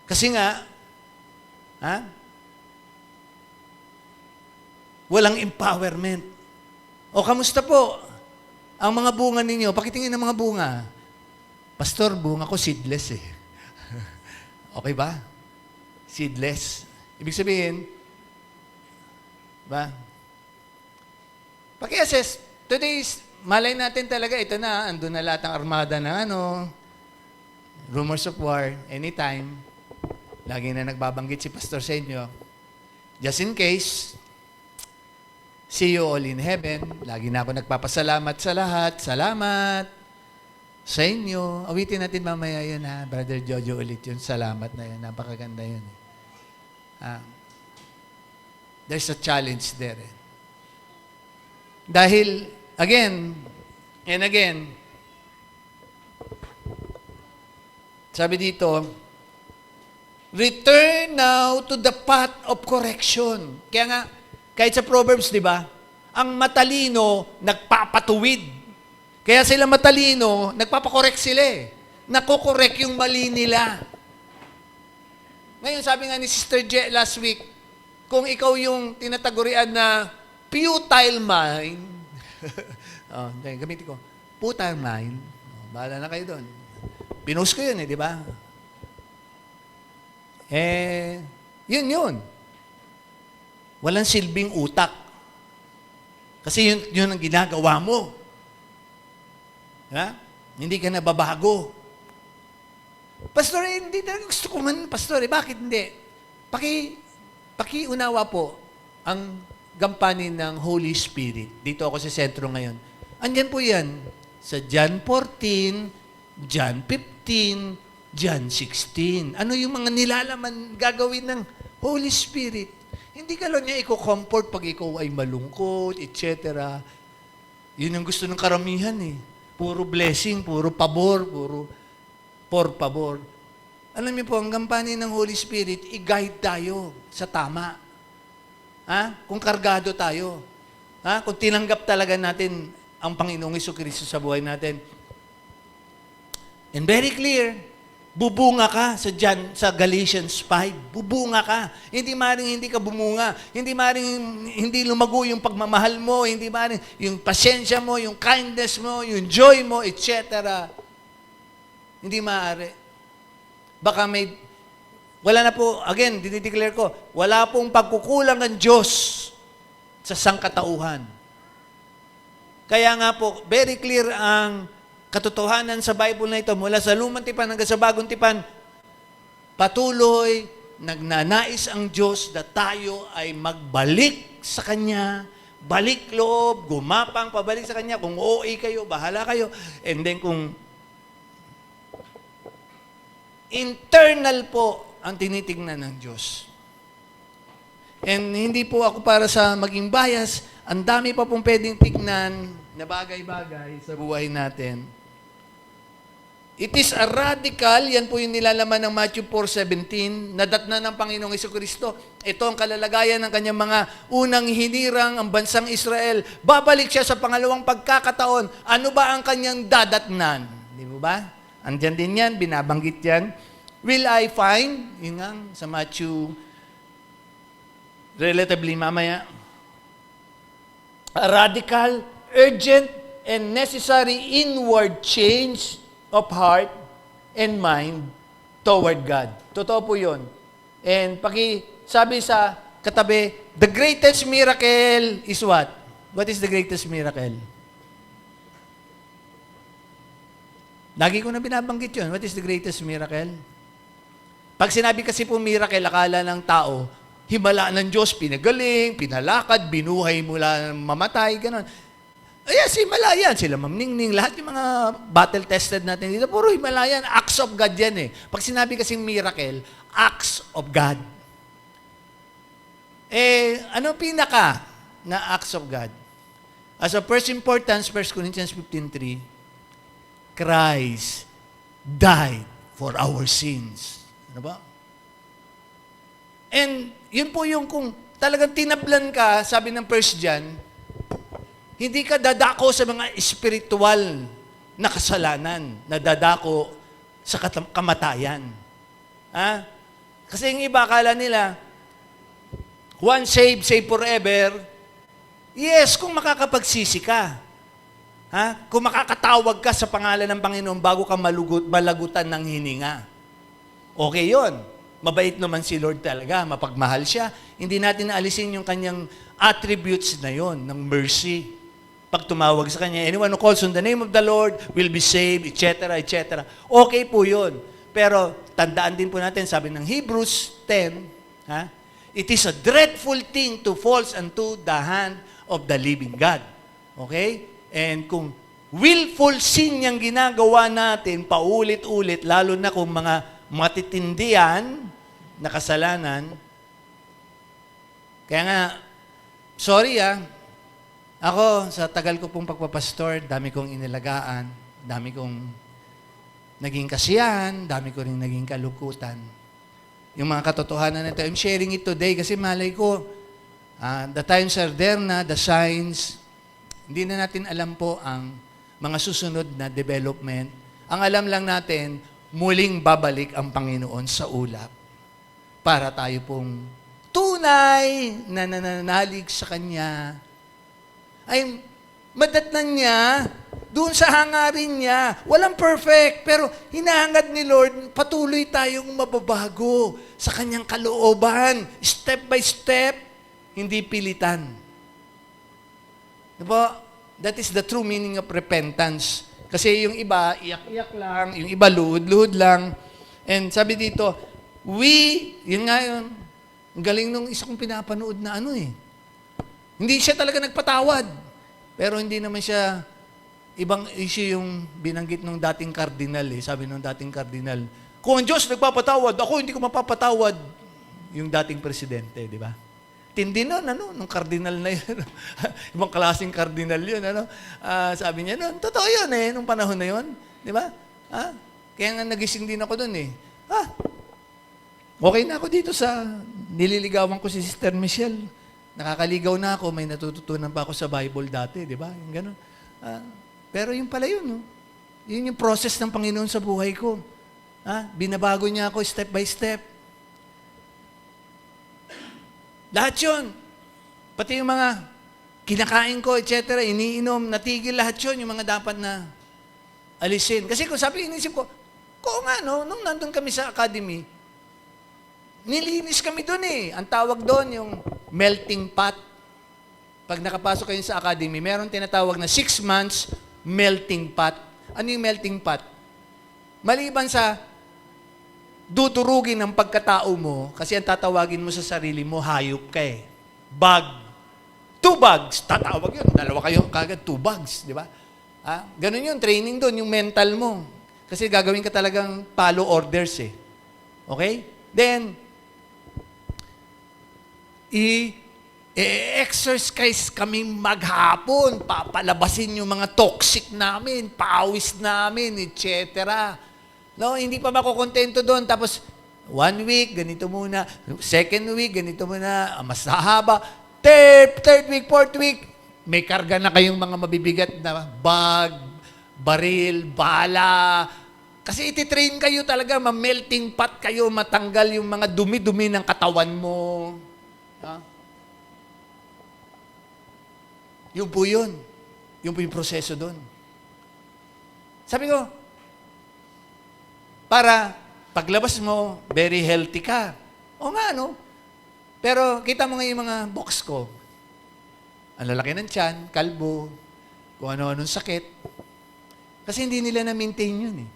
Kasi nga, ha? Walang empowerment. O, kamusta po? Ang mga bunga ninyo, pakitingin ng mga bunga. Pastor, bunga ko seedless eh. Okay ba? Seedless. Ibig sabihin, ba? Paki-assess, today's, malay natin talaga, ito na, andun na lahat ng armada ng rumors of war, anytime. Lagi na nagbabanggit si Pastor sa inyo. Just in case, see you all in heaven. Lagi na ako nagpapasalamat sa lahat. Salamat sa inyo. Awitin natin mamaya yun, ha? Brother Jojo ulit yun. Salamat na yun. Napakaganda yun. There's a challenge there. Eh. Dahil, again, and again, sabi dito, return now to the path of correction. Kaya nga, kahit sa Proverbs, di ba? Ang matalino, nagpapatuwid. Kaya sila matalino, nagpapakorek sila eh. Nakokorek yung mali nila. Ngayon, sabi nga ni Sister Je last week, kung ikaw yung tinatagurian na futile mind, gamitin ko, futile mind, bahala na kayo doon. Pinost ko yun eh, di ba? Yun. Walang silbing utak. Kasi yun ang ginagawa mo. Ha? Hindi ka nababago. Pastor, hindi talaga gusto ko man, Pastor, bakit hindi? Pakiunawa po ang gampanin ng Holy Spirit. Dito ako sa sentro ngayon. Andyan po yan. sa John 14, John 15, John 16. Ano yung mga nilalaman gagawin ng Holy Spirit? Hindi ka lang niya i-comfort pag ikaw ay malungkot, etc. Yun ang gusto ng karamihan eh. Puro blessing, puro pabor, puro por pabor. Alam niyo po, ang gampanin ng Holy Spirit, i-guide tayo sa tama. Ha? Kung kargado tayo. Ha? Kung tinanggap talaga natin ang Panginoong Jesucristo sa buhay natin. And very clear, bubunga ka sa Galatians 5. Bubunga ka. Hindi maring hindi ka bumunga. Hindi maring hindi lumago yung pagmamahal mo. Hindi maring yung pasensya mo, yung kindness mo, yung joy mo, etc. Hindi maaari. Baka wala na po, again, dinideclare ko, wala pong pagkukulang ng Diyos sa sangkatauhan. Kaya nga po, very clear ang katotohanan sa Bible na ito, mula sa lumang tipan hanggang sa bagong tipan, patuloy, nagnanais ang Diyos na tayo ay magbalik sa Kanya, balik loob, gumapang, pabalik sa Kanya. Kung OA kayo, bahala kayo. And then kung internal po ang tinitingnan ng Diyos. And hindi po ako para sa maging bias, ang dami pa pong pwedeng tignan na bagay-bagay sa buhay natin. It is a radical, yan po yung nilalaman ng Matthew 4:17, nadatna ng Panginoong Jesucristo. Ito ang kalalagayan ng kanyang mga unang hinirang ang bansang Israel. Babalik siya sa pangalawang pagkakataon. Ano ba ang kanyang dadatnan? Di ba? Andyan din yan, binabanggit yan. Will I find, yun nga, sa Matthew, relatively mamaya, a radical, urgent, and necessary inward change of heart and mind toward God. Totoo po yun. And sabi sa katabi, the greatest miracle is what? What is the greatest miracle? Lagi ko na binabanggit yun. What is the greatest miracle? Pag sinabi kasi po miracle, akala ng tao, himala ng Diyos, pinagaling, pinalakad, binuhay mula mamatay, gano'n. Ayan, si Himalayan, sila mamningning, lahat yung mga battle-tested natin dito, puro Himalayan, acts of God yan eh. Pag sinabi kasi miracle, acts of God. Ano pinaka na acts of God? As of first importance, 1 Corinthians 15:3, Christ died for our sins. Ano ba? And yun po yung kung talagang tinablan ka, sabi ng 1 John, hindi ka dadako sa mga espiritual na kasalanan, na dadako sa kamatayan. Ha? Kasi yung iba, akala nila, once saved, saved forever. Yes, kung makakapagsisi ka. Ha? Kung makakatawag ka sa pangalan ng Panginoon bago ka malagutan ng hininga. Okay yon. Mabait naman si Lord talaga, mapagmahal siya. Hindi natin naalisin yung kanyang attributes na yon ng mercy. Pag tumawag sa kanya, anyone who calls on the name of the Lord will be saved, etc., etc. Okay po yun. Pero tandaan din po natin, sabi ng Hebrews 10, ha? It is a dreadful thing to fall unto the hand of the living God. Okay? And kung willful sin yung ginagawa natin, paulit-ulit, lalo na kung mga matitindihan na kasalanan, kaya nga, sorry ako, sa tagal ko pong pagpapastor, dami kong inilagaan, dami kong naging kasiyahan, dami ko rin naging kalukutan. Yung mga katotohanan na ito, I'm sharing it today kasi malay ko, the times are there na, the signs, hindi na natin alam po ang mga susunod na development. Ang alam lang natin, muling babalik ang Panginoon sa ulap para tayo pong tunay na nananalig sa Kanya. Ay madatnan niya doon sa hangarin niya. Walang perfect, pero hinahangad ni Lord, patuloy tayong mababago sa Kanyang kalooban, step by step, hindi pilitan. Diba? That is the true meaning of repentance. Kasi yung iba, iyak-iyak lang, yung iba, luhod-luhod lang. And sabi dito, yun nga yun, ang galing nung isa kong pinapanood na Hindi siya talaga nagpatawad. Pero hindi naman siya ibang issue yung binanggit nung dating kardinal eh. Sabi nung dating kardinal, kung ang Diyos nagpapatawad, ako hindi ko mapapatawad. Yung dating presidente, di ba? Tindi nun, nung kardinal na yun. Ibang klaseng kardinal yun, sabi niya, totoo yun eh, nung panahon na yun. Di ba? Kaya nga nagising din ako dun eh. Okay na ako dito sa nililigawan ko si Sister Michelle. Nakakaligaw na ako, may natututunan pa ako sa Bible dati, di ba? Yung ganun. Pero yun pala yun, no? Yun yung process ng Panginoon sa buhay ko. Binabago niya ako step by step. Lahat yun. Pati yung mga kinakain ko, etc., iniinom, natigil lahat yun, yung mga dapat na alisin. Kasi kung sabi, inisip ko, nung nandun kami sa academy, nilinis kami dun eh. Ang tawag doon, yung melting pot. Pag nakapasok kayo sa academy, meron tinatawag na 6 months melting pot. Ano yung melting pot? Maliban sa duturugin ng pagkatao mo, kasi ang tatawagin mo sa sarili mo, hayop ka eh. Bug. 2 bugs. Tatawag yun. Dalawa kayo kagad, 2 bugs. Di ba? Ganun yun, training doon, yung mental mo. Kasi gagawin ka talagang follow orders eh. Okay? Then, i-exercise kami maghapon, papalabasin yung mga toxic namin, pawis namin, etc. No, hindi pa makukontento doon. Tapos, 1 week, ganito muna. 2nd week, ganito muna. Mas hahaba. 3rd week, 4th week, may karga na kayong mga mabibigat na bag, baril, bala. Kasi ititrain kayo talaga, ma-melting pot kayo, matanggal yung mga dumi-dumi ng katawan mo. Yun po yun. Yun po yung proseso doon. Sabi ko, para paglabas mo, very healthy ka. O nga, no? Pero kita mo nga yung mga box ko. Ang lalaki ng tiyan, kalbo, kung ano-anong sakit. Kasi hindi nila na-maintain yun eh.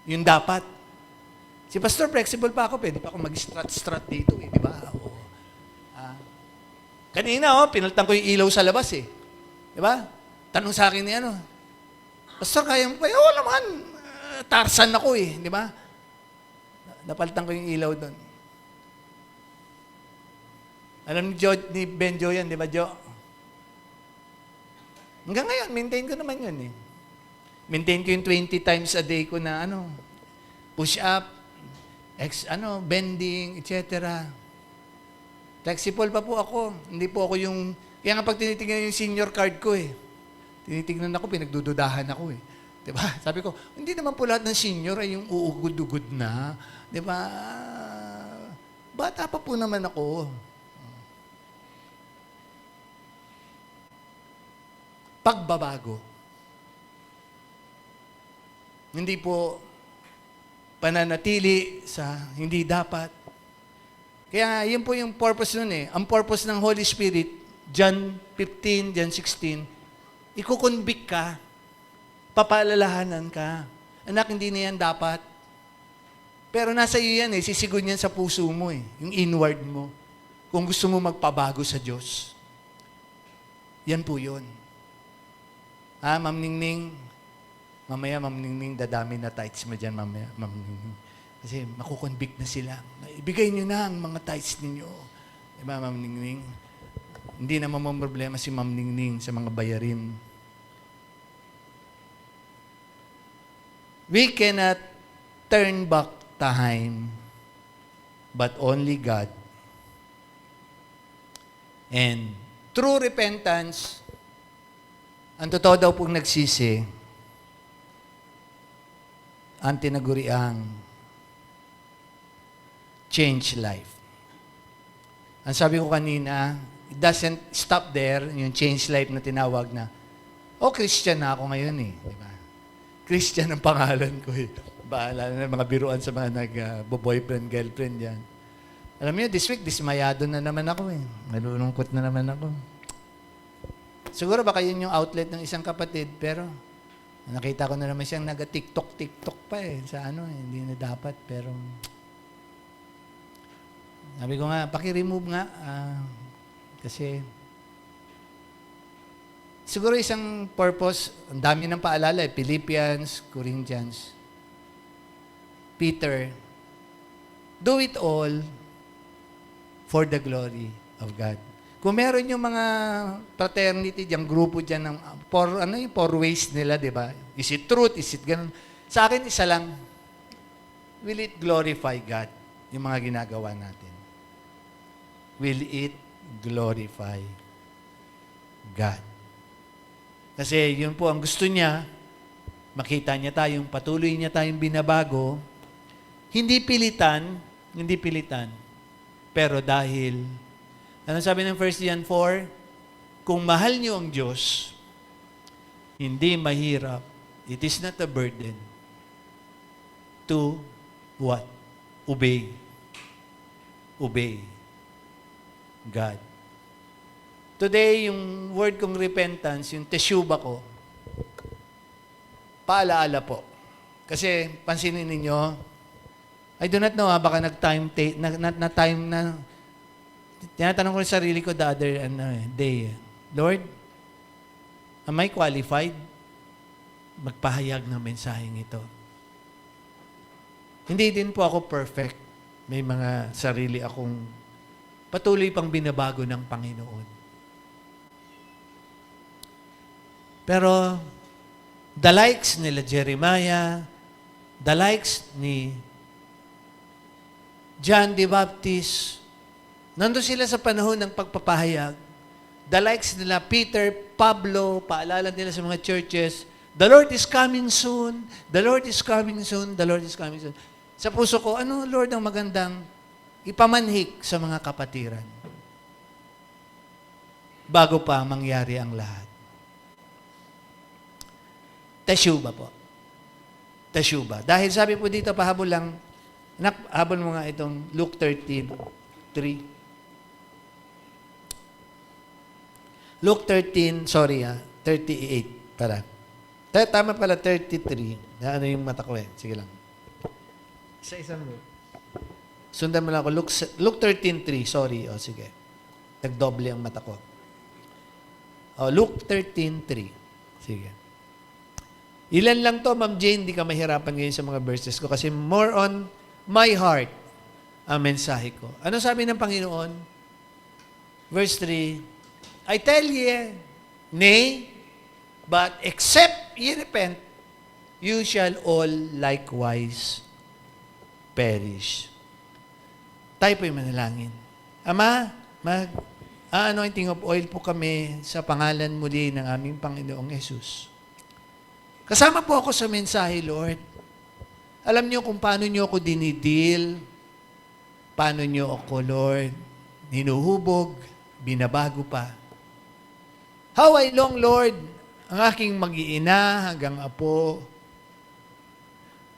Yung dapat. Si Pastor, flexible pa ako, pwede pa ako mag-strat dito eh, di ba? Kanina, pinaltan ko yung ilaw sa labas eh. Di ba? Tanong sa akin ni Pastor, kaya mo pa? Oo naman. Tarzan ako eh. Di ba? Napalitan ko yung ilaw doon. Alam ni Ben Jo yan, di ba, Jo? Hanggang ngayon, maintain ko naman yun eh. Maintain ko yung 20 times a day ko na push up, bending, etc. Flexible pa po ako. Hindi po ako yung... Kaya nga pag tinitingnan yung senior card ko eh. Tinitingnan ako, pinagdududahan ako eh. Diba? Sabi ko, hindi naman po lahat ng senior ay yung uugod-ugod na. Diba? Bata pa po naman ako. Pagbabago. Hindi po pananatili sa hindi dapat. Kaya yun po yung purpose nun eh. Ang purpose ng Holy Spirit, John 15, John 16, ikukonvict ka, papaalalahanan ka. Anak, hindi na yan dapat. Pero nasa iyo yan eh, sisigon yan sa puso mo eh, yung inward mo. Kung gusto mo magpabago sa Diyos. Yan po yun. Ma'am Ningning, mamaya Ma'am Ningning, dadami na tights mo dyan mamaya, Ma'am Ningning. Kasi makukonvict na sila. Ibigay nyo na ang mga tithes ninyo. Diba, Ma'am Ningning? Hindi naman mga problema si Ma'am Ningning sa mga bayarin. We cannot turn back time, but only God. And true repentance, ang totoo daw pong nagsisi, ang tinaguriang change life. Ang sabi ko kanina, it doesn't stop there, yung change life na tinawag na, Christian na ako ngayon eh. Diba? Christian ang pangalan ko eh. Bahala na mga biruan sa mga nag-boyfriend, girlfriend yan. Alam niyo, this week, dismayado na naman ako eh. Nalulungkot na naman ako. Siguro baka yun yung outlet ng isang kapatid, pero nakita ko na naman siyang nag-TikTok pa eh. Sa hindi na dapat, pero... Sabi ko nga, paki-remove nga. Kasi siguro isang purpose, ang dami ng paalala, Philippians, Corinthians, Peter, do it all for the glory of God. Kung meron yung mga fraternity, yung grupo dyan, ng, four ways nila, di ba? Is it truth? Is it ganun? Sa akin, isa lang. Will it glorify God? Yung mga ginagawa natin. Will it glorify God? Kasi yun po ang gusto niya, makita niya tayong patuloy niya tayong binabago, hindi pilitan, pero dahil, ano sabi ng 1 John 4? Kung mahal niyo ang Diyos, hindi mahirap, it is not a burden to what? Obey. Obey God. Today, yung word kong repentance, yung teshuba ko, paalaala po. Kasi, pansinin ninyo, I do not know, baka na-time na, tinatanong ko sa sarili ko the other day, Lord, am I qualified magpahayag ng mensaheng ito? Hindi din po ako perfect. May mga sarili akong patuloy pang binabago ng Panginoon. Pero, the likes nila Jeremiah, the likes ni John the Baptist, nandun sila sa panahon ng pagpapahayag. The likes nila Peter, Pablo, paalala nila sa mga churches, the Lord is coming soon, the Lord is coming soon, the Lord is coming soon. Sa puso ko, ano Lord ang magandang ipamanhik sa mga kapatiran bago pa mangyari ang lahat? Teshuba po. Teshuba. Dahil sabi po dito, pahabol lang, habol mo nga itong Luke 13:3. Luke 38, para. Tama pala, 33. Ano yung mata ko eh. Sige lang. Isa-isang mo. Sundan mo lang ako. Luke 13:3. Sorry. O, sige. Nagdoble ang mata ko. O, Luke 13:3. Sige. Ilan lang to, Ma'am Jane, hindi ka mahirapan ngayon sa mga verses ko kasi more on my heart ang mensahe ko. Ano sabi ng Panginoon? Verse 3, I tell ye, nay, but except ye repent, you shall all likewise perish. Tayo po'y manalangin. Ama, anointing of oil po kami sa pangalan muli ng aming Panginoong Yesus. Kasama po ako sa mensahe, Lord. Alam niyo kung paano niyo ako dinidil, paano niyo ako, Lord, hinuhubog, binabago pa. How I long, Lord, ang aking mag-iina hanggang apo,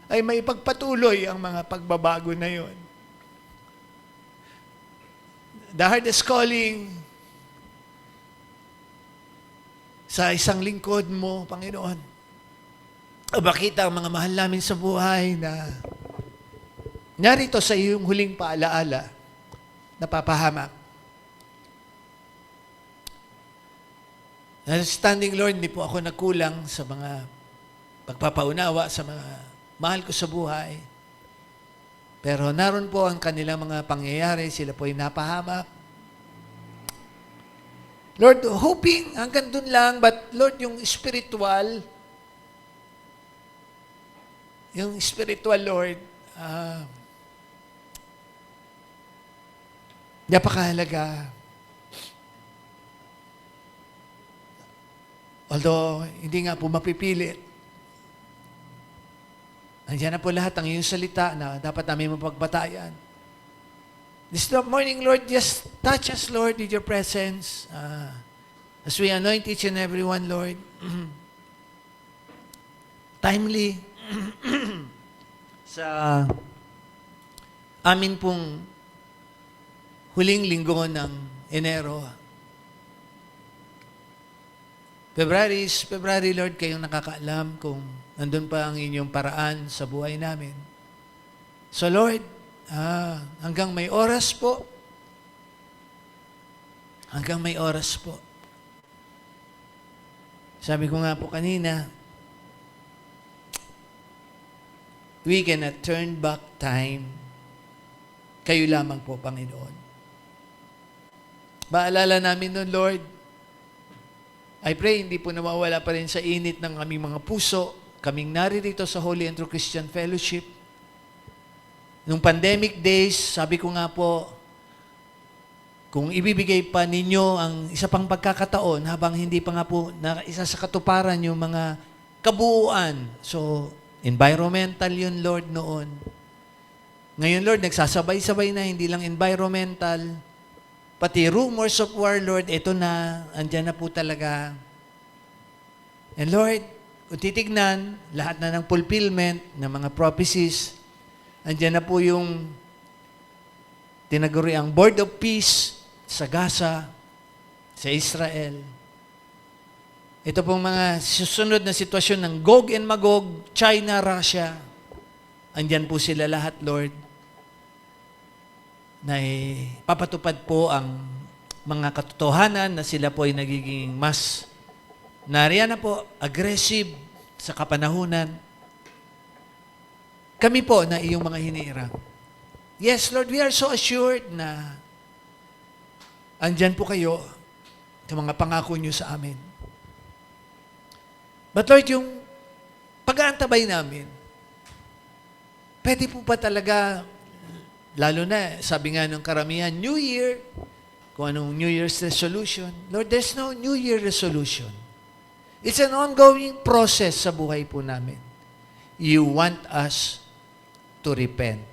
ay may pagpatuloy ang mga pagbabago na yon. The hardest calling sa isang lingkod mo, Panginoon, makita ang mga mahal namin sa buhay na narito sa iyong huling paalaala, napapahamak. Understanding, Lord, hindi po ako nagkulang sa mga pagpapaunawa sa mga mahal ko sa buhay. Pero naroon po ang kanilang mga pangyayari, sila po ay napahamak. Lord, hoping hanggang dun lang, but Lord, yung spiritual, Lord, napakahalaga. Although, hindi nga po mapipilit. Nandiyan na po lahat ang iyong salita na dapat namin mapagbatayan. This morning, Lord, just touch us, Lord, with your presence. As we anoint each and every one, Lord, timely, sa amin pong huling linggo ng Enero. February, Lord, kayong nakakaalam kung nandun pa ang inyong paraan sa buhay namin. So, Lord, hanggang may oras po, Sabi ko nga po kanina, we cannot turn back time. Kayo lamang po, Panginoon. Maalala namin noon, Lord, I pray hindi po nawawala pa rin sa init ng aming mga puso, kaming naririto sa Holy and True Christian Fellowship. Nung pandemic days, sabi ko nga po, kung ibibigay pa ninyo ang isa pang pagkakataon habang hindi pa nga po na isa sa katuparan yung mga kabuuan. So, environmental yun, Lord, noon. Ngayon, Lord, nagsasabay-sabay na, hindi lang environmental. Pati rumors of war, Lord, ito na, andyan na po talaga. And Lord, kung titignan, lahat na ng fulfillment ng mga prophecies, andyan na po yung tinaguriang Board of Peace sa Gaza, sa Israel. Ito pong mga susunod na sitwasyon ng Gog and Magog, China, Russia. Andyan po sila lahat, Lord, na papatupad po ang mga katotohanan na sila po ay nagiging mas nariyan na po, aggressive sa kapanahunan. Kami po na iyong mga hinirang. Yes, Lord, we are so assured na andyan po kayo sa mga pangako niyo sa amin. But Lord, yung pag-aantabay namin, pwede po pa talaga, lalo na, sabi nga ng karamihan, New Year, kung anong New Year's resolution. Lord, there's no New Year resolution. It's an ongoing process sa buhay po namin. You want us to repent.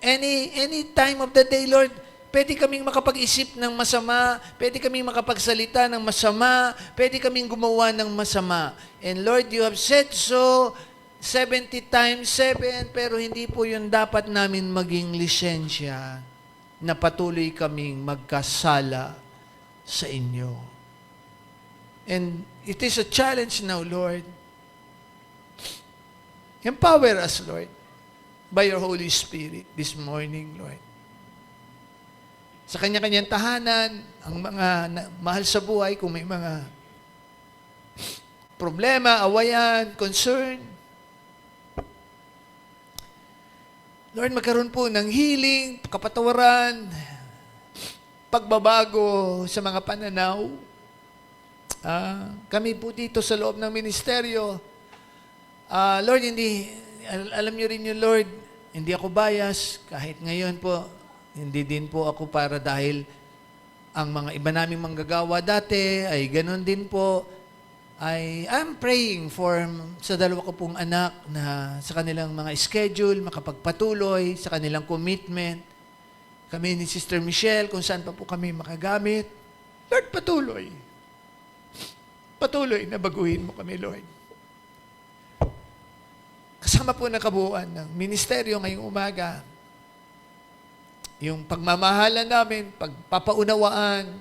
Any time of the day, Lord, pwede kaming makapag-isip ng masama, pwede kaming makapagsalita ng masama, pwede kaming gumawa ng masama. And Lord, you have said so 70 times 7, pero hindi po yun dapat namin maging lisensya na patuloy kaming magkasala sa inyo. And it is a challenge now, Lord. Empower us, Lord, by your Holy Spirit this morning, Lord. Sa kanya-kanyang tahanan, ang mga mahal sa buhay, kung may mga problema, awayan, concern, Lord, magkaroon po ng healing, kapatawaran, pagbabago sa mga pananaw. Kami po dito sa loob ng ministeryo, Lord, alam niyo rin yun, Lord, hindi ako bias, kahit ngayon po, hindi din po ako para dahil ang mga iba naming manggagawa dati ay ganun din po. I'm praying for sa dalawa ko pong anak na sa kanilang mga schedule, makapagpatuloy, sa kanilang commitment. Kami ni Sister Michelle, kung saan pa po kami makagamit. Lord, patuloy. Patuloy na baguhin mo kami, Lord. Kasama po na kabuuan ng ministeryo ngayong umaga, yung pagmamahalan namin, pagpapaunawaan,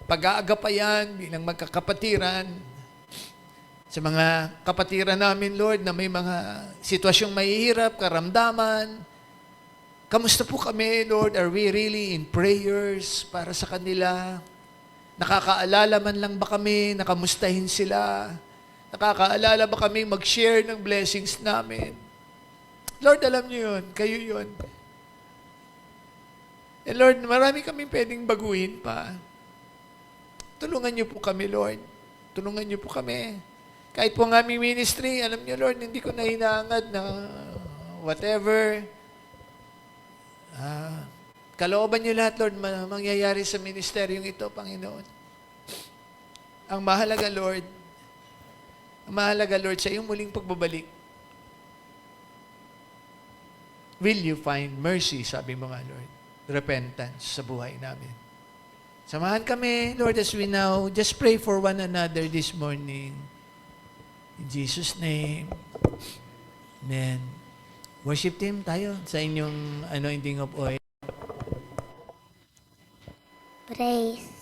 pag-aagapayan bilang magkakapatiran, sa mga kapatiran namin, Lord, na may mga sitwasyong mahihirap, karamdaman. Kamusta po kami, Lord? Are we really in prayers para sa kanila? Nakakaalala man lang ba kami? Nakamustahin sila? Nakakaalala ba kami mag-share ng blessings namin? Lord, alam niyo yun. Kayo yun. And Lord, marami kaming pwedeng baguhin pa. Tulungan niyo po kami, Lord. Tulungan niyo po kami. Kahit po ang aming ministry, alam niyo, Lord, hindi ko na hinahangad na whatever. Kalooban niyo lahat, Lord, mangyayari sa ministeryong ito, Panginoon. Ang mahalaga, Lord, sa iyong muling pagbabalik, will you find mercy, sabi mo nga, Lord, repentance sa buhay namin. Samahan kami, Lord, as we now just pray for one another this morning. In Jesus' name, amen. Worship team tayo sa inyong anointing of oil. Praise.